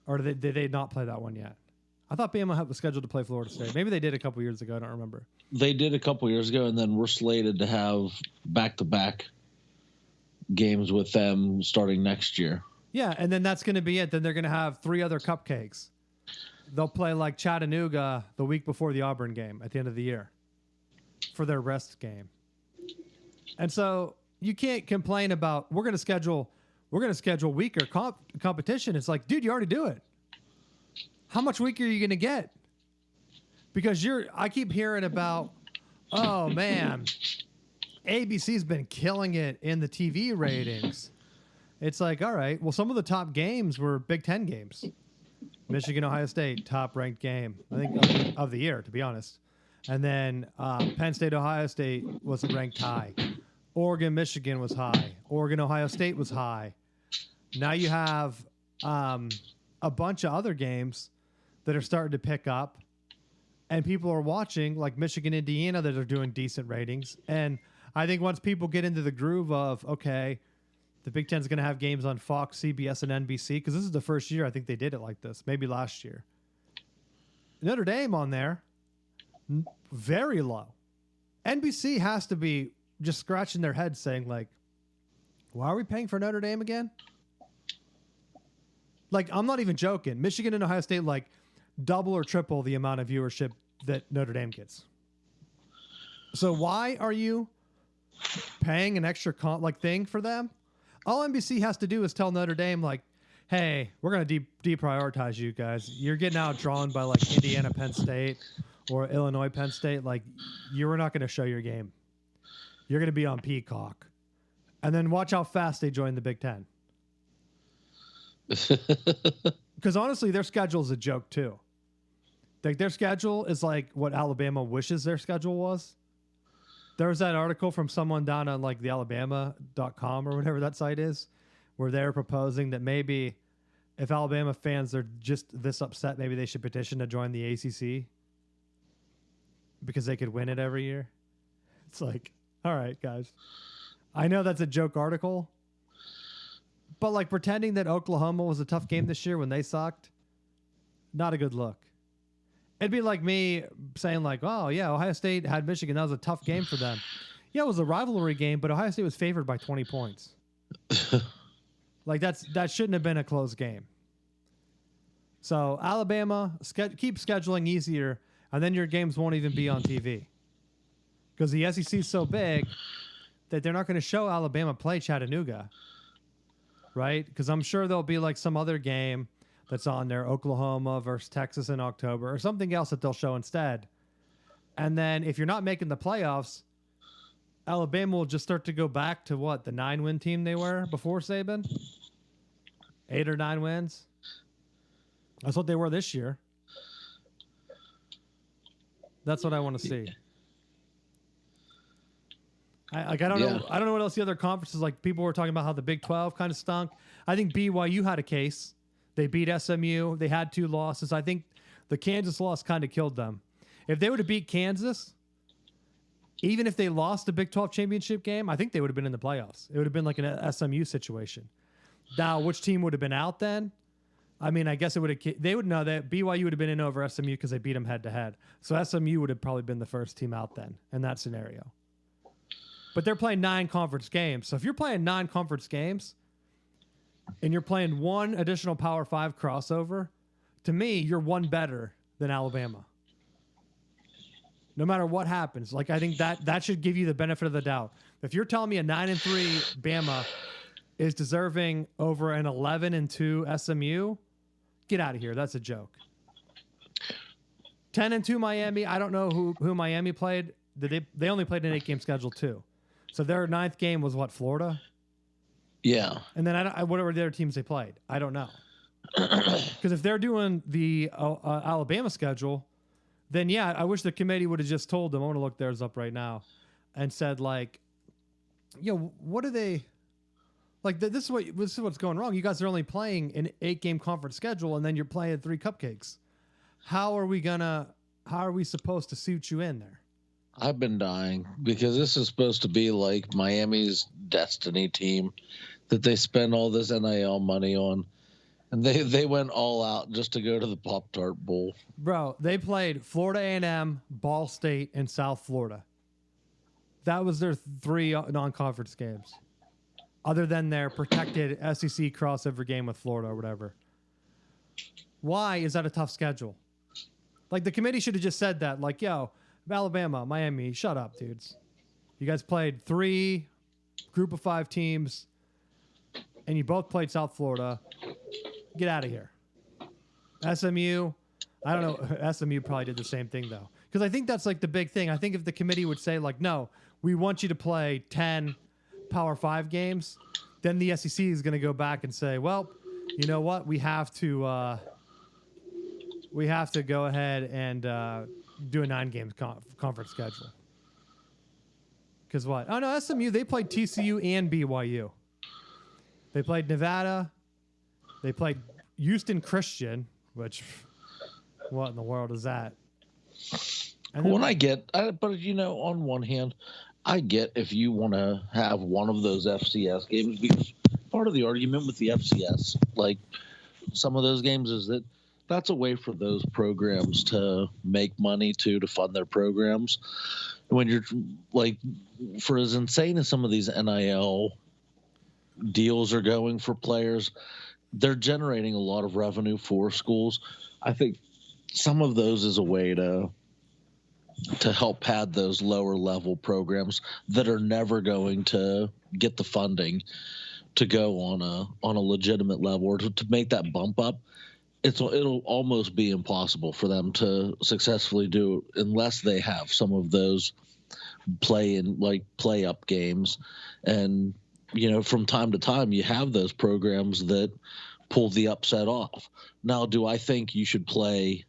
Or did they not play that one yet? I thought Bama was scheduled to play Florida State. Maybe they did a couple years ago. I don't remember. They did a couple years ago, and then we're slated to have back-to-back games with them starting next year. Yeah, and then that's going to be it. Then they're going to have 3 other cupcakes. They'll play like Chattanooga the week before the Auburn game at the end of the year for their rest game. And so you can't complain about we're going to schedule weaker competition. It's like, dude, you already do it. How much weaker are you going to get? Because I keep hearing about, oh man, ABC's been killing it in the TV ratings. It's like, all right, well, some of the top games were Big Ten games. Michigan, Ohio State, top ranked game, I think, of the year, to be honest. And then Penn State, Ohio State was ranked high. Oregon, Michigan was high. Oregon, Ohio State was high. Now you have a bunch of other games that are starting to pick up, and people are watching, like Michigan, Indiana, that are doing decent ratings. And I think once people get into the groove of, okay, the Big Ten's going to have games on Fox, CBS, and NBC, because this is the first year I think they did it like this, maybe last year. Notre Dame on there, very low. NBC has to be just scratching their head saying, like, why are we paying for Notre Dame again? Like, I'm not even joking. Michigan and Ohio State, like, double or triple the amount of viewership that Notre Dame gets. So why are you paying an extra thing for them? All NBC has to do is tell Notre Dame, like, hey, we're going to deprioritize you guys. You're getting outdrawn by like Indiana, Penn State, or Illinois, Penn State. Like, you're not going to show your game. You're going to be on Peacock. And then watch how fast they join the Big Ten. Because honestly, their schedule is a joke too. Like, their schedule is like what Alabama wishes their schedule was. There was that article from someone down on like the Alabama.com or whatever that site is, where they're proposing that maybe if Alabama fans are just this upset, maybe they should petition to join the ACC because they could win it every year. It's like, all right, guys. I know that's a joke article, but like pretending that Oklahoma was a tough game this year when they sucked, not a good look. It'd be like me saying like, oh yeah, Ohio State had Michigan. That was a tough game for them. Yeah, it was a rivalry game, but Ohio State was favored by 20 points. Like that shouldn't have been a close game. So Alabama, keep scheduling easier, and then your games won't even be on TV. Because the SEC is so big that they're not going to show Alabama play Chattanooga. Right? Because I'm sure there'll be like some other game that's on there, Oklahoma versus Texas in October, or something else that they'll show instead. And then if you're not making the playoffs, Alabama will just start to go back to what, the 9-win team they were before Saban? 8 or 9 wins? That's what they were this year. That's what I want to see. I don't know. I don't know what else the other conferences, like people were talking about how the Big 12 kind of stunk. I think BYU had a case. They beat SMU. They had 2 losses. I think the Kansas loss kind of killed them. If they would have beat Kansas, even if they lost the Big 12 championship game, I think they would have been in the playoffs. It would have been like an SMU situation. Now, which team would have been out then? I mean, I guess it would have. They would know that BYU would have been in over SMU because they beat them head to head. So SMU would have probably been the first team out then in that scenario. But they're playing 9 conference games. So if you're playing 9 conference games and you're playing 1 additional Power 5 crossover, to me, you're 1 better than Alabama. No matter what happens. Like, I think that should give you the benefit of the doubt. If you're telling me a 9-3 Bama is deserving over an 11-2 SMU, get out of here. That's a joke. 10-2 Miami. I don't know who Miami played. They only played an 8-game schedule too. So their 9th game was what, Florida? Yeah. And then what were the other teams they played? I don't know. Because if they're doing the Alabama schedule, then yeah, I wish the committee would have just told them. I want to look theirs up right now, and said like, yo, what are they? Like this is what's going wrong. You guys are only playing an 8-game conference schedule, and then you're playing 3 cupcakes. How are we supposed to suit you in there? I've been dying because this is supposed to be like Miami's destiny team that they spend all this NIL money on. And they went all out just to go to the Pop-Tart Bowl. Bro, they played Florida A&M, Ball State, and South Florida. That was their 3 non-conference games. Other than their protected SEC crossover game with Florida or whatever. Why is that a tough schedule? Like, the committee should have just said that. Like, yo, Alabama, Miami, shut up, dudes. You guys played 3 group of 5 teams, and you both played South Florida. Get out of here. SMU, I don't know. SMU probably did the same thing, though. Because I think that's like the big thing. I think if the committee would say, like, no, we want you to play 10 Power 5 games, then the SEC is going to go back and say, well, you know what? We have to go ahead and do a 9-game conference schedule. Because what? Oh, no, SMU, they played TCU and BYU. They played Nevada. They played Houston Christian, which, what in the world is that? And then, but you know, on one hand, I get if you want to have one of those FCS games, because part of the argument with the FCS, like some of those games, is that that's a way for those programs to make money to fund their programs. When you're like, for as insane as some of these NIL deals are going for players, they're generating a lot of revenue for schools. I think some of those is a way to help pad those lower level programs that are never going to get the funding to go on a legitimate level, or to make that bump up. It'll almost be impossible for them to successfully do unless they have some of those play up games. And from time to time you have those programs that pull the upset off. Now, do I think you should play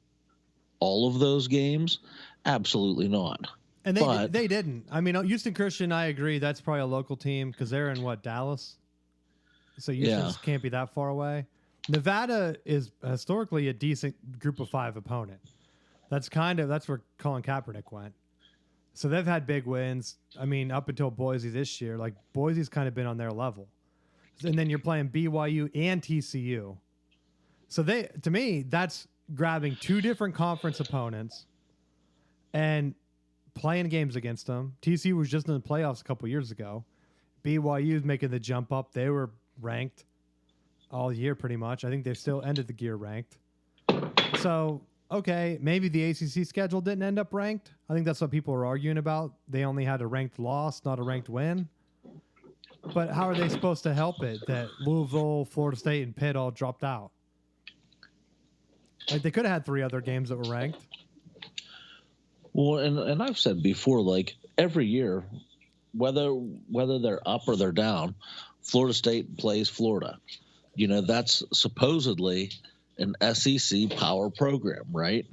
all of those games? Absolutely not. And they didn't. I mean, Houston Christian, I agree. That's probably a local team because they're in Dallas. So Houston can't be that far away. Nevada is historically a decent Group of 5 opponent. That's where Colin Kaepernick went. So they've had big wins. I mean, up until Boise this year, like Boise's kind of been on their level. And then you're playing BYU and TCU. So to me, that's grabbing 2 different conference opponents and playing games against them. TCU was just in the playoffs a couple years ago. BYU's making the jump up. They were ranked all year pretty much. I think they still ended the year ranked. So, okay, maybe the ACC schedule didn't end up ranked. I think that's what people are arguing about. They only had a ranked loss, not a ranked win. But how are they supposed to help it that Louisville, Florida State, and Pitt all dropped out? Like, they could have had 3 other games that were ranked. Well, and I've said before, like, every year, whether they're up or they're down, Florida State plays Florida. That's supposedly an SEC power program, right?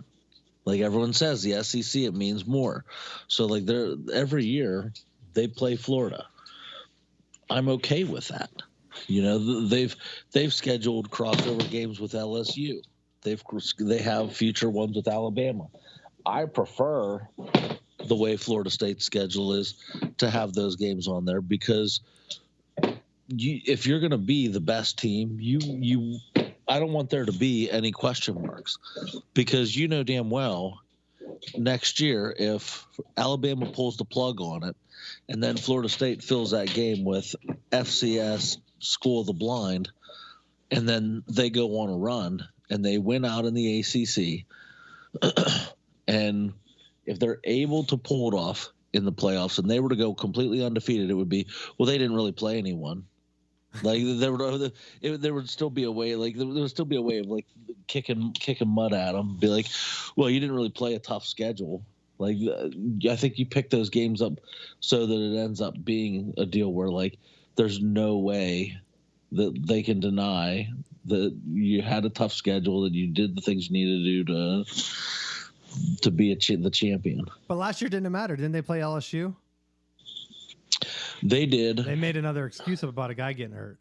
Like everyone says, the SEC, it means more. So like every year they play Florida. I'm okay with that. They've scheduled crossover games with LSU. They have future ones with Alabama. I prefer the way Florida State's schedule is to have those games on there because if you're going to be the best team, I don't want there to be any question marks because damn well next year if Alabama pulls the plug on it and then Florida State fills that game with FCS School of the Blind and then they go on a run and they win out in the ACC and if they're able to pull it off in the playoffs and they were to go completely undefeated, it would be, well, they didn't really play anyone. Like there would still be a way, like there would still be a way of like kicking mud at them. Be like, well, you didn't really play a tough schedule. Like I think you pick those games up so that it ends up being a deal where like there's no way that they can deny that you had a tough schedule, that you did the things you needed to do to be the champion. But last year didn't matter. Didn't they play LSU? They did. They made another excuse about a guy getting hurt.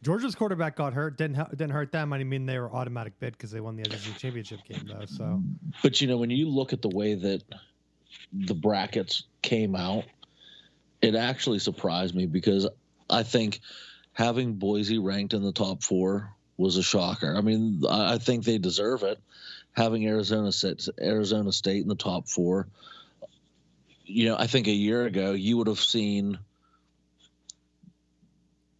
Georgia's quarterback got hurt. Didn't hurt them. I mean, they were automatic bid because they won the SEC championship game, though. So, but when you look at the way that the brackets came out, it actually surprised me because I think having Boise ranked in the top 4 was a shocker. I mean, I think they deserve it. Having Arizona State in the top 4. I think a year ago you would have seen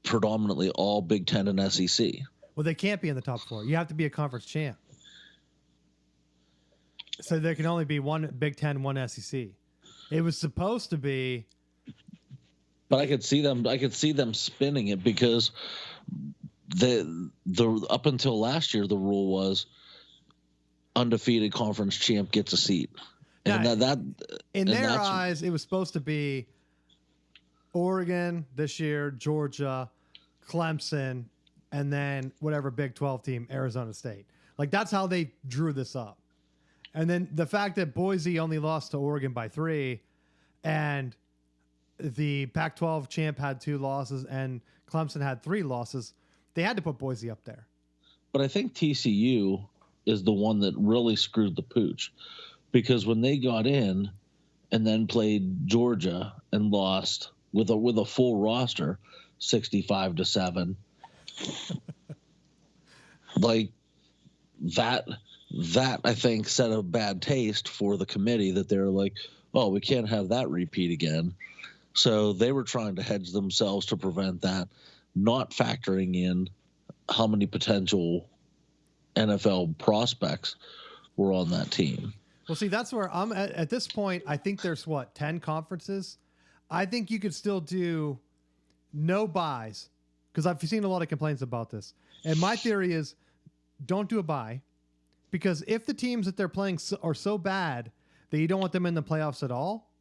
predominantly all Big Ten and SEC. Well, they can't be in the top 4. You have to be a conference champ. So there can only be one Big Ten, one SEC. It was supposed to be. But I could see them spinning it because the up until last year the rule was undefeated conference champ gets a seat. And now, that in their eyes, it was supposed to be Oregon this year, Georgia, Clemson, and then whatever Big 12 team, Arizona State. Like, that's how they drew this up. And then the fact that Boise only lost to Oregon by 3 and the Pac-12 champ had 2 losses and Clemson had 3 losses, they had to put Boise up there. But I think TCU is the one that really screwed the pooch because when they got in and then played Georgia and lost with a full roster, 65-7, like that I think set a bad taste for the committee that they're like, oh, we can't have that repeat again. So they were trying to hedge themselves to prevent that, not factoring in how many potential NFL prospects were on that team. Well, see, that's where I'm at this point. I think there's 10 conferences. I think you could still do no buys because I've seen a lot of complaints about this. And my theory is don't do a buy because if the teams that they're playing are so bad that you don't want them in the playoffs at all,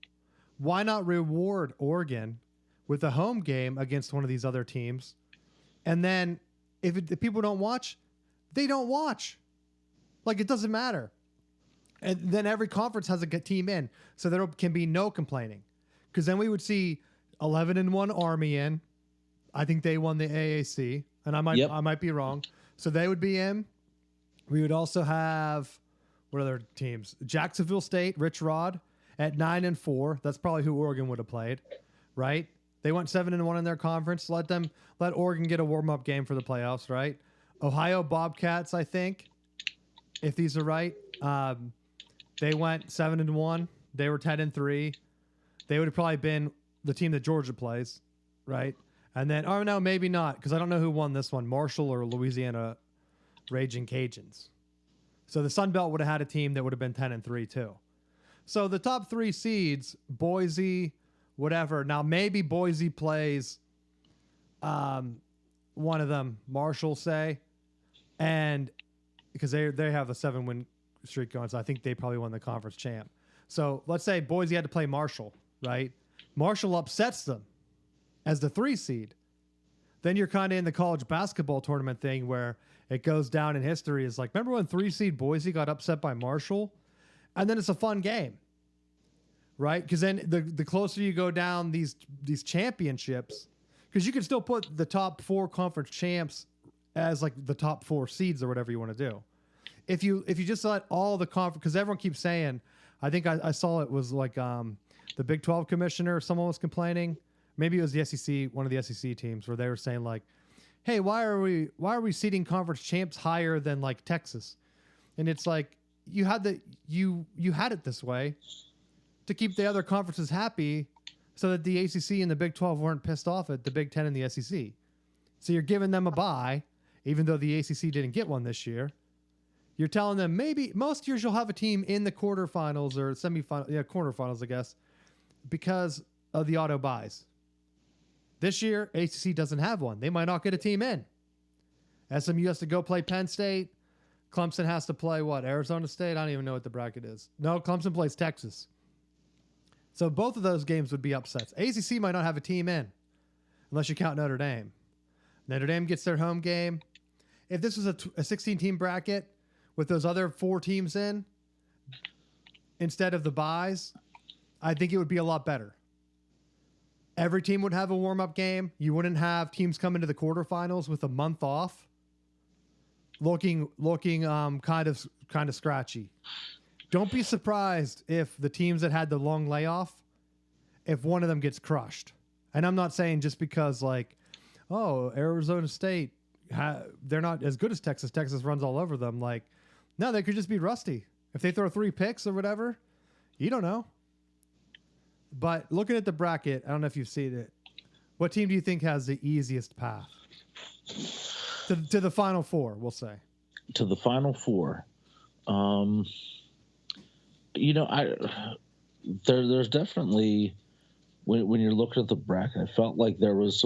why not reward Oregon with a home game against one of these other teams? And then if people don't watch, they don't watch. Like, it doesn't matter. And then every conference has a good team in, so there can be no complaining. Because then we would see 11-1 Army in. I think they won the AAC, and I might be wrong. So they would be in. We would also have what other teams? Jacksonville State, Rich Rod at 9-4. That's probably who Oregon would have played, right? They went 7-1 in their conference. Let Oregon get a warm-up game for the playoffs, right? Ohio Bobcats, I think, if these are right. They went 7-1. They were 10-3. They would have probably been the team that Georgia plays, right? And then, oh no, maybe not, because I don't know who won this one, Marshall or Louisiana Raging Cajuns. So the Sun Belt would have had a team that would have been 10-3 too. So the top 3 seeds, Boise, whatever. Now maybe Boise plays one of them, Marshall, say, and because they have a 7-win streak going, so I think they probably won the conference champ. So let's say Boise had to play Marshall, right? Marshall upsets them as the 3 seed. Then you're kind of in the college basketball tournament thing where it goes down in history. Is like, remember when 3 seed Boise got upset by Marshall? And then it's a fun game, right? Because then the closer you go down these championships, because you can still put the top 4 conference champs as like the top 4 seeds or whatever you want to do. If you just let all the conference, because everyone keeps saying, I think I saw it was like the Big 12 commissioner, someone was complaining. Maybe it was the SEC, one of the SEC teams, where they were saying like, hey, why are we seeding conference champs higher than like Texas? And it's like, you had it this way to keep the other conferences happy so that the ACC and the Big 12 weren't pissed off at the Big 10 and the SEC. So you're giving them a bye, even though the ACC didn't get one this year. You're telling them maybe most years you'll have a team in the quarterfinals or quarterfinals, I guess, because of the auto buys. This year, ACC doesn't have one. They might not get a team in. SMU has to go play Penn State. Clemson has to play Arizona State? I don't even know what the bracket is. No, Clemson plays Texas. So both of those games would be upsets. ACC might not have a team in, unless you count Notre Dame. Notre Dame gets their home game. If this was a 16-team bracket with those other 4 teams in, instead of the buys, I think it would be a lot better. Every team would have a warm-up game. You wouldn't have teams come into the quarterfinals with a month off, looking kind of scratchy. Don't be surprised if the teams that had the long layoff, if one of them gets crushed. And I'm not saying just because Arizona State, they're not as good as Texas. Texas runs all over them. Like, no, they could just be rusty. If they throw 3 picks or whatever, you don't know. But looking at the bracket, I don't know if you've seen it. What team do you think has the easiest path to the Final Four? We'll say to the Final Four. There's definitely when you're looking at the bracket, I felt like there was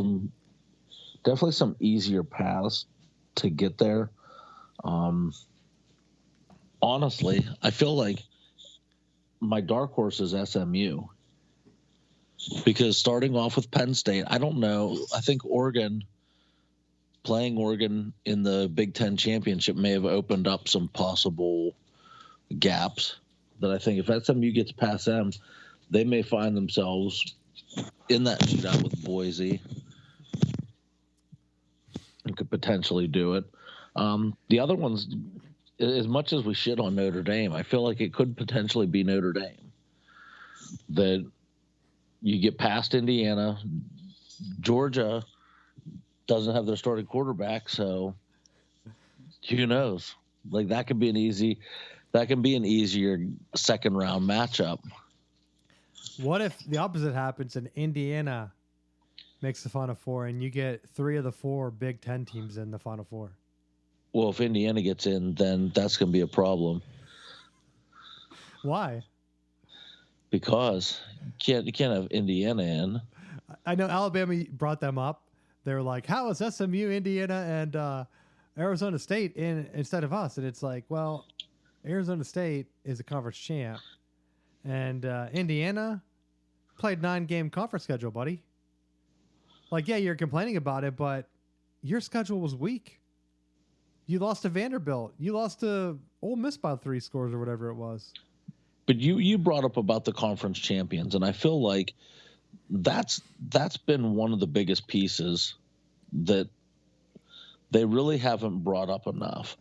definitely some easier paths to get there. Honestly, I feel like my dark horse is SMU. Because starting off with Penn State, I don't know. I think playing Oregon in the Big Ten championship may have opened up some possible gaps that I think if SMU gets past them, they may find themselves in that shootout with Boise and could potentially do it. The other ones, as much as we shit on Notre Dame, I feel like it could potentially be Notre Dame. That you get past Indiana. Georgia doesn't have their starting quarterback, so who knows? Like that can be an easier second round matchup. What if the opposite happens and Indiana makes the Final Four and you get 3 of the 4 Big Ten teams in the Final Four? Well, if Indiana gets in, then that's going to be a problem. Why? Because you can't have Indiana in. I know Alabama brought them up. They're like, how is SMU, Indiana, and Arizona State in instead of us? And it's like, well, Arizona State is a conference champ, and Indiana played 9-game conference schedule, buddy. Like, yeah, you're complaining about it, but your schedule was weak. You lost to Vanderbilt. You lost to Ole Miss by 3 scores or whatever it was. But you brought up about the conference champions, and I feel like that's been one of the biggest pieces that they really haven't brought up enough.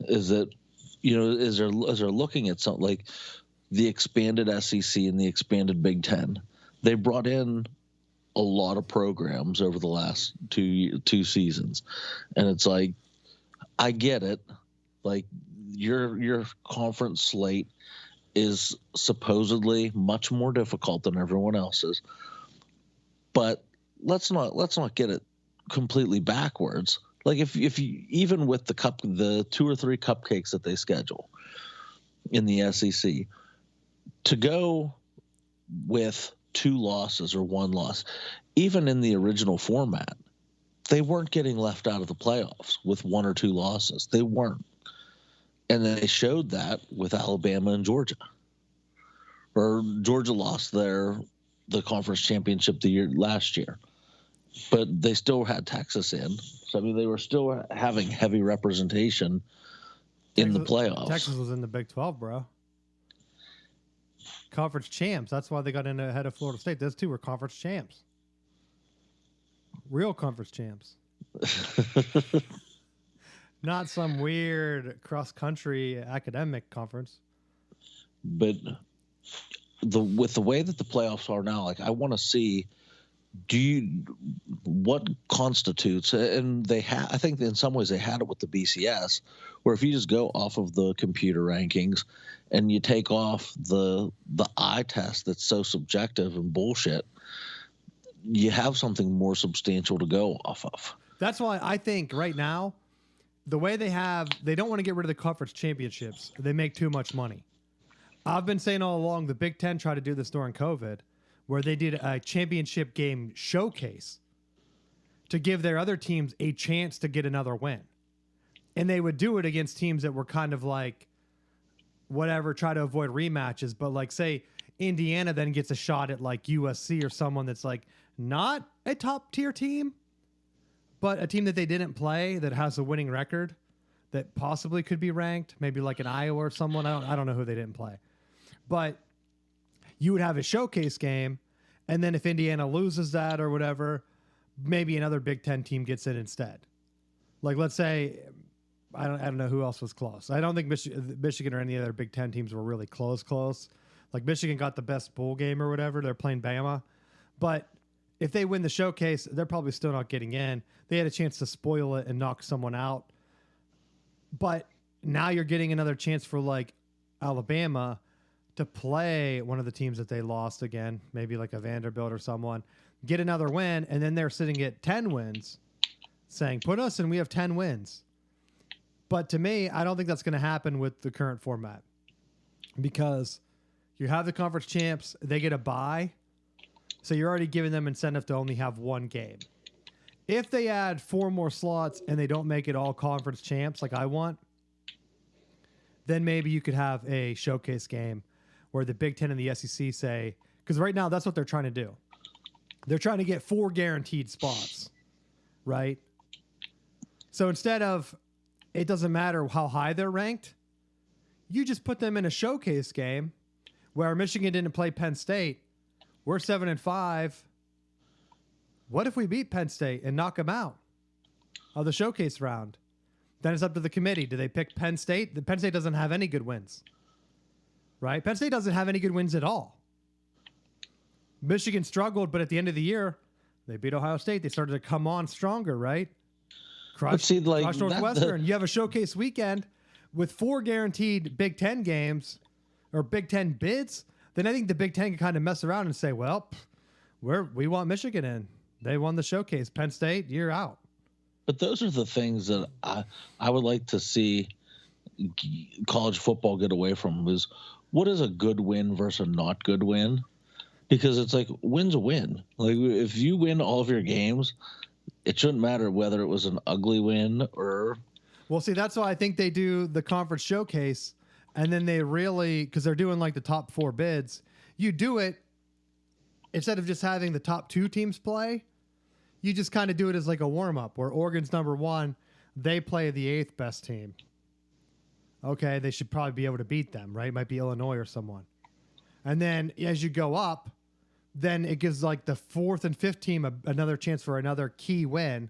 Is that, as they're looking at something like the expanded SEC and the expanded Big Ten, they brought in a lot of programs over the last two seasons, and it's like, I get it. Like your conference slate is supposedly much more difficult than everyone else's, but let's not get it completely backwards. Like if you, even with the 2 or 3 cupcakes that they schedule in the SEC, to go with 2 losses or 1 loss, even in the original format, they weren't getting left out of the playoffs with 1 or 2 losses. They weren't. And they showed that with Alabama and Georgia. Or Georgia lost the conference championship last year. But they still had Texas in. So, I mean, they were still having heavy representation in the playoffs. Texas was in the Big 12, bro. Conference champs. That's why they got in ahead of Florida State. Those 2 were conference champs. Real conference champs. Not some weird cross-country academic conference. But with the way that the playoffs are now, like, I want to see, what constitutes, and I think in some ways they had it with the BCS, where if you just go off of the computer rankings and you take off the eye test that's so subjective and bullshit, you have something more substantial to go off of. That's why I think right now, the way they don't want to get rid of the conference championships. They make too much money. I've been saying all along, the Big Ten tried to do this during COVID, where they did a championship game showcase to give their other teams a chance to get another win. And they would do it against teams that were kind of like, whatever, try to avoid rematches. But like, say, Indiana then gets a shot at like USC or someone that's like not a top tier team, but a team that they didn't play that has a winning record that possibly could be ranked, maybe like an Iowa or someone. I don't know who they didn't play. But you would have a showcase game, and then if Indiana loses that or whatever, maybe another Big Ten team gets it instead. Like, let's say, I don't know who else was close. I don't think Michigan or any other Big Ten teams were really close. Like, Michigan got the best bowl game or whatever. They're playing Bama. But if they win the showcase, they're probably still not getting in. They had a chance to spoil it and knock someone out. But now you're getting another chance for, like, Alabama to play one of the teams that they lost again, maybe like a Vanderbilt or someone, get another win, and then they're sitting at 10 wins saying, put us in, we have 10 wins. But to me, I don't think that's going to happen with the current format, because you have the conference champs, they get a bye, so you're already giving them incentive to only have 1 game. If they add 4 more slots and they don't make it all conference champs like I want, then maybe you could have a showcase game where the Big Ten and the SEC say, because right now that's what they're trying to do. They're trying to get 4 guaranteed spots, right? So instead of, it doesn't matter how high they're ranked, you just put them in a showcase game where Michigan didn't play Penn State. We're 7-5. What if we beat Penn State and knock them out of the showcase round? Then it's up to the committee. Do they pick Penn State? The Penn State doesn't have any good wins, right? Penn State doesn't have any good wins at all. Michigan struggled, but at the end of the year, they beat Ohio State. They started to come on stronger, right? Crush Northwestern. You have a showcase weekend with 4 guaranteed Big Ten games or Big Ten bids. Then I think the Big Ten can kind of mess around and say, well, we want Michigan in. They won the showcase. Penn State, you're out. But those are the things that I would like to see college football get away from, is what is a good win versus a not good win? Because it's like win's a win. Like if you win all of your games, it shouldn't matter whether it was an ugly win or. Well, see, that's why I think they do the conference showcase, and then they really, because they're doing like the top 4 bids, you do it instead of just having the top 2 teams play, you just kind of do it as like a warm up where Oregon's number 1, they play the 8th best team. Okay, they should probably be able to beat them, right? It might be Illinois or someone. And then as you go up, then it gives like the 4th and 5th team another chance for another key win.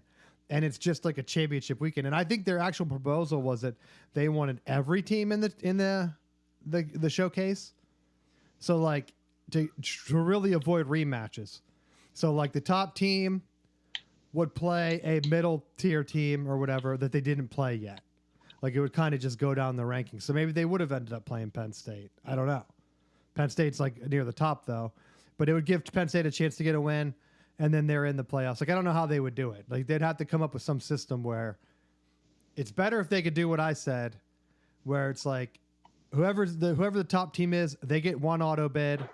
And it's just like a championship weekend. And I think their actual proposal was that they wanted every team in the showcase. So like to really avoid rematches. So like the top team would play a middle tier team or whatever that they didn't play yet. Like it would kind of just go down the rankings. So maybe they would have ended up playing Penn State. I don't know. Penn State's like near the top though, but it would give Penn State a chance to get a win, and then they're in the playoffs. Like I don't know how they would do it. Like they'd have to come up with some system where it's better if they could do what I said, where it's like whoever the top team is, they get 1 auto bid,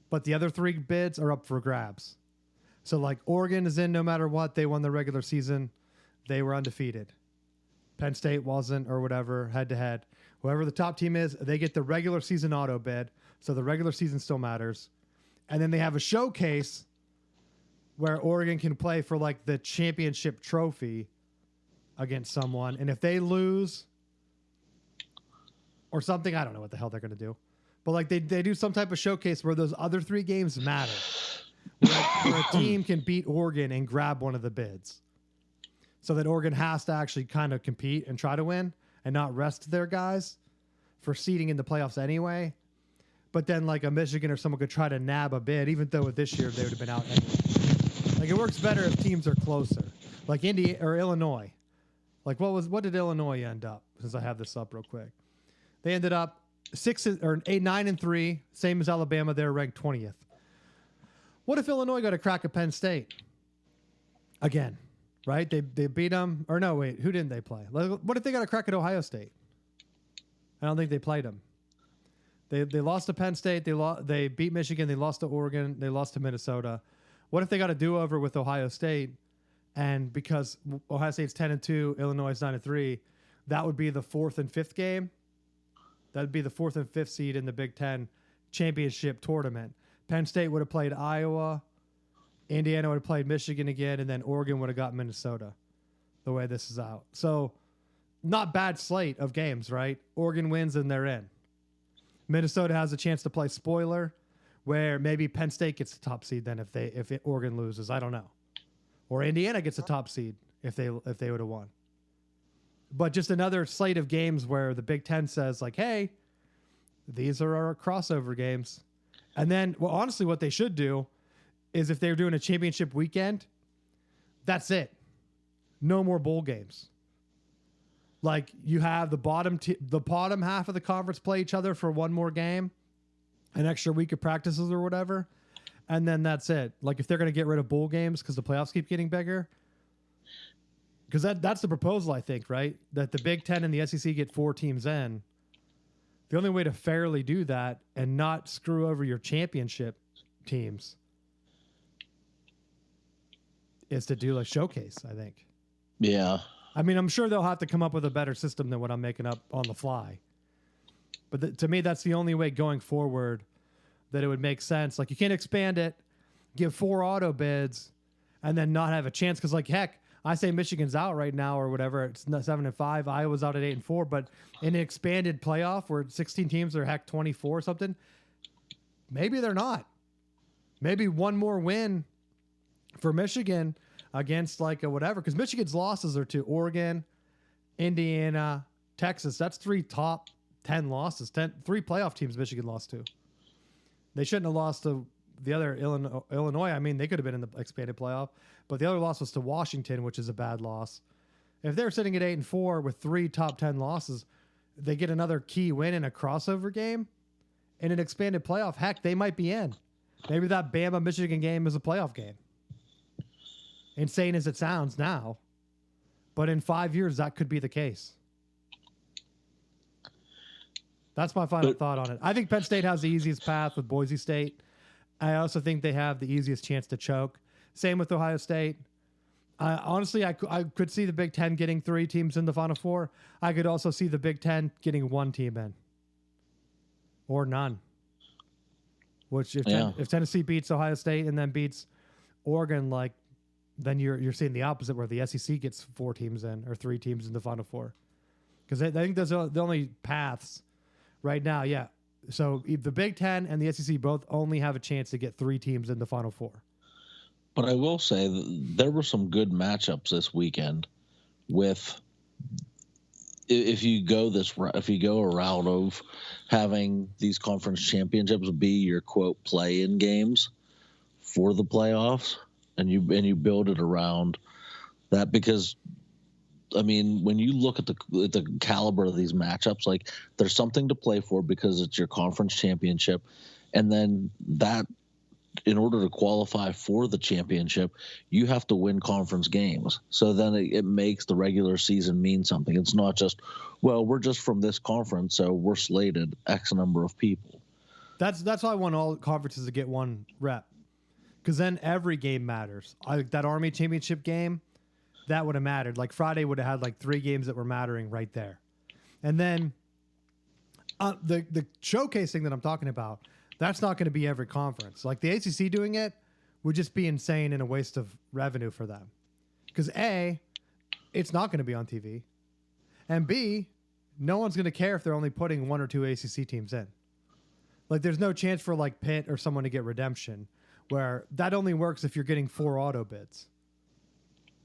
but the other 3 bids are up for grabs. So like Oregon is in no matter what. They won the regular season. They were undefeated. Penn State wasn't or whatever, head to head. Whoever the top team is, they get the regular season auto bid. So the regular season still matters. And then they have a showcase where Oregon can play for like the championship trophy against someone. And if they lose or something, I don't know what the hell they're going to do. But like they do some type of showcase where those other 3 games matter. Where a team can beat Oregon and grab one of the bids. So that Oregon has to actually kind of compete and try to win and not rest their guys for seeding in the playoffs anyway. But then like a Michigan or someone could try to nab a bid, even though with this year they would have been out anyway. Like it works better if teams are closer. Like Indiana or Illinois. Like what did Illinois end up? Since I have this up real quick. They ended up 9-3, same as Alabama. They're ranked 20th. What if Illinois got a crack at Penn State? Again. Right? They beat them. Or no, wait. Who didn't they play? What if they got a crack at Ohio State? I don't think they played them. They lost to Penn State. They beat Michigan. They lost to Oregon. They lost to Minnesota. What if they got a do-over with Ohio State? And because Ohio State's 10-2, Illinois is 9-3, that would be the 4th and 5th game. That would be the 4th and 5th seed in the Big Ten championship tournament. Penn State would have played Iowa. Indiana would have played Michigan again, and then Oregon would have got Minnesota, the way this is out. So, not bad slate of games, right? Oregon wins and they're in. Minnesota has a chance to play spoiler, where maybe Penn State gets the top seed then if Oregon loses. I don't know. Or Indiana gets a top seed if they would have won. But just another slate of games where the Big Ten says like, hey, these are our crossover games. And then, well, honestly, what they should do is if they're doing a championship weekend, that's it. No more bowl games. Like you have the bottom half of the conference play each other for one more game, an extra week of practices or whatever, and then that's it. Like if they're going to get rid of bowl games because the playoffs keep getting bigger, because that's the proposal, I think, right? That the Big Ten and the SEC get 4 teams in. The only way to fairly do that and not screw over your championship teams is to do a showcase, I think. Yeah. I mean, I'm sure they'll have to come up with a better system than what I'm making up on the fly. But to me, that's the only way going forward that it would make sense. Like, you can't expand it, give 4 auto bids, and then not have a chance. Because, like, heck, I say Michigan's out right now or whatever. It's 7-5. Iowa's out at 8-4. But in an expanded playoff where 16 teams are, heck, 24 or something, maybe they're not. Maybe one more win for Michigan against like a whatever, because Michigan's losses are to Oregon, Indiana, Texas. That's 3 top 10 losses. 3 playoff teams Michigan lost to. They shouldn't have lost to the other Illinois. I mean, they could have been in the expanded playoff, but the other loss was to Washington, which is a bad loss. If they're sitting at 8-4 with 3 top 10 losses, they get another key win in a crossover game in an expanded playoff. Heck, they might be in. Maybe that Bama Michigan game is a playoff game. Insane as it sounds now, but in 5 years, that could be the case. That's my final thought on it. I think Penn State has the easiest path with Boise State. I also think they have the easiest chance to choke. Same with Ohio State. Honestly, I could see the Big Ten getting 3 teams in the Final Four. I could also see the Big Ten getting 1 team in. Or none. Which if Tennessee beats Ohio State and then beats Oregon, like, then you're seeing the opposite where the SEC gets 4 teams in or 3 teams in the Final Four. Because I think those are the only paths right now. Yeah. So the Big Ten and the SEC both only have a chance to get 3 teams in the Final Four. But I will say there were some good matchups this weekend. With if you go a route of having these conference championships be your quote play-in games for the playoffs, and you build it around that, because I mean, when you look at the caliber of these matchups, like, there's something to play for because it's your conference championship, and then that, in order to qualify for the championship, you have to win conference games. So then it makes the regular season mean something. It's not just, well, we're just from this conference, so we're slated X number of people. That's why I want all conferences to get 1 rep, because then every game matters. That Army championship game, that would have mattered. Like, Friday would have had like 3 games that were mattering right there. And then the showcase thing that I'm talking about, that's not going to be every conference. Like, the ACC doing it would just be insane and a waste of revenue for them. Because A, it's not going to be on TV. And B, no one's going to care if they're only putting 1 or 2 ACC teams in. Like, there's no chance for like Pitt or someone to get redemption, where that only works if you're getting 4 auto bids.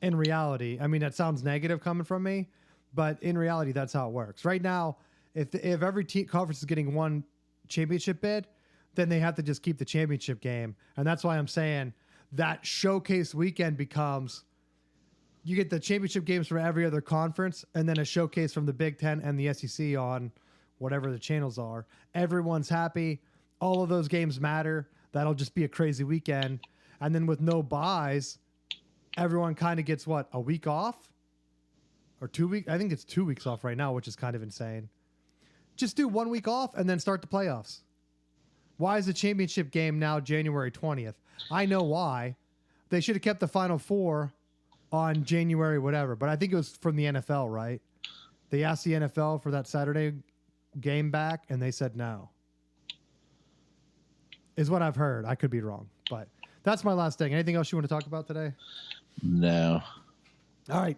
In reality, I mean, that sounds negative coming from me, but in reality, that's how it works. Right now, if every conference is getting 1 championship bid, then they have to just keep the championship game. And that's why I'm saying that showcase weekend becomes, you get the championship games from every other conference, and then a showcase from the Big Ten and the SEC on whatever the channels are. Everyone's happy. All of those games matter. That'll just be a crazy weekend. And then with no buys, everyone kind of gets a week off or 2 weeks. I think it's 2 weeks off right now, which is kind of insane. Just do 1 week off and then start the playoffs. Why is the championship game now January 20th? I know why. They should have kept the Final Four on January whatever, but I think it was from the NFL, right? They asked the NFL for that Saturday game back, and they said no. Is what I've heard. I could be wrong, but that's my last thing. Anything else you want to talk about today? No. All right.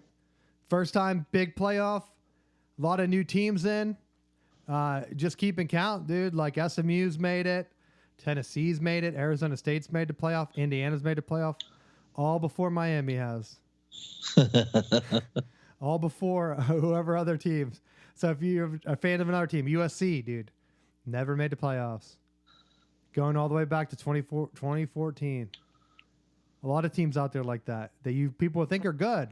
First time big playoff. A lot of new teams in. Just keeping count, dude. Like, SMU's made it. Tennessee's made it. Arizona State's made the playoff. Indiana's made the playoff. All before Miami has. All before whoever other teams. So if you're a fan of another team, USC, dude, never made the playoffs. Going all the way back to 2014. A lot of teams out there like that you people think are good.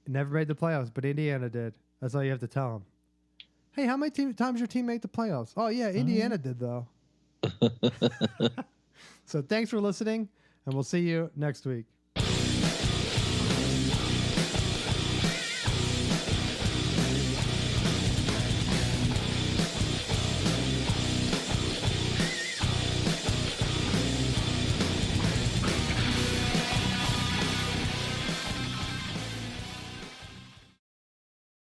Never made the playoffs, but Indiana did. That's all you have to tell them. Hey, how many times your team made the playoffs? Oh, yeah, Indiana did, though. So thanks for listening, and we'll see you next week.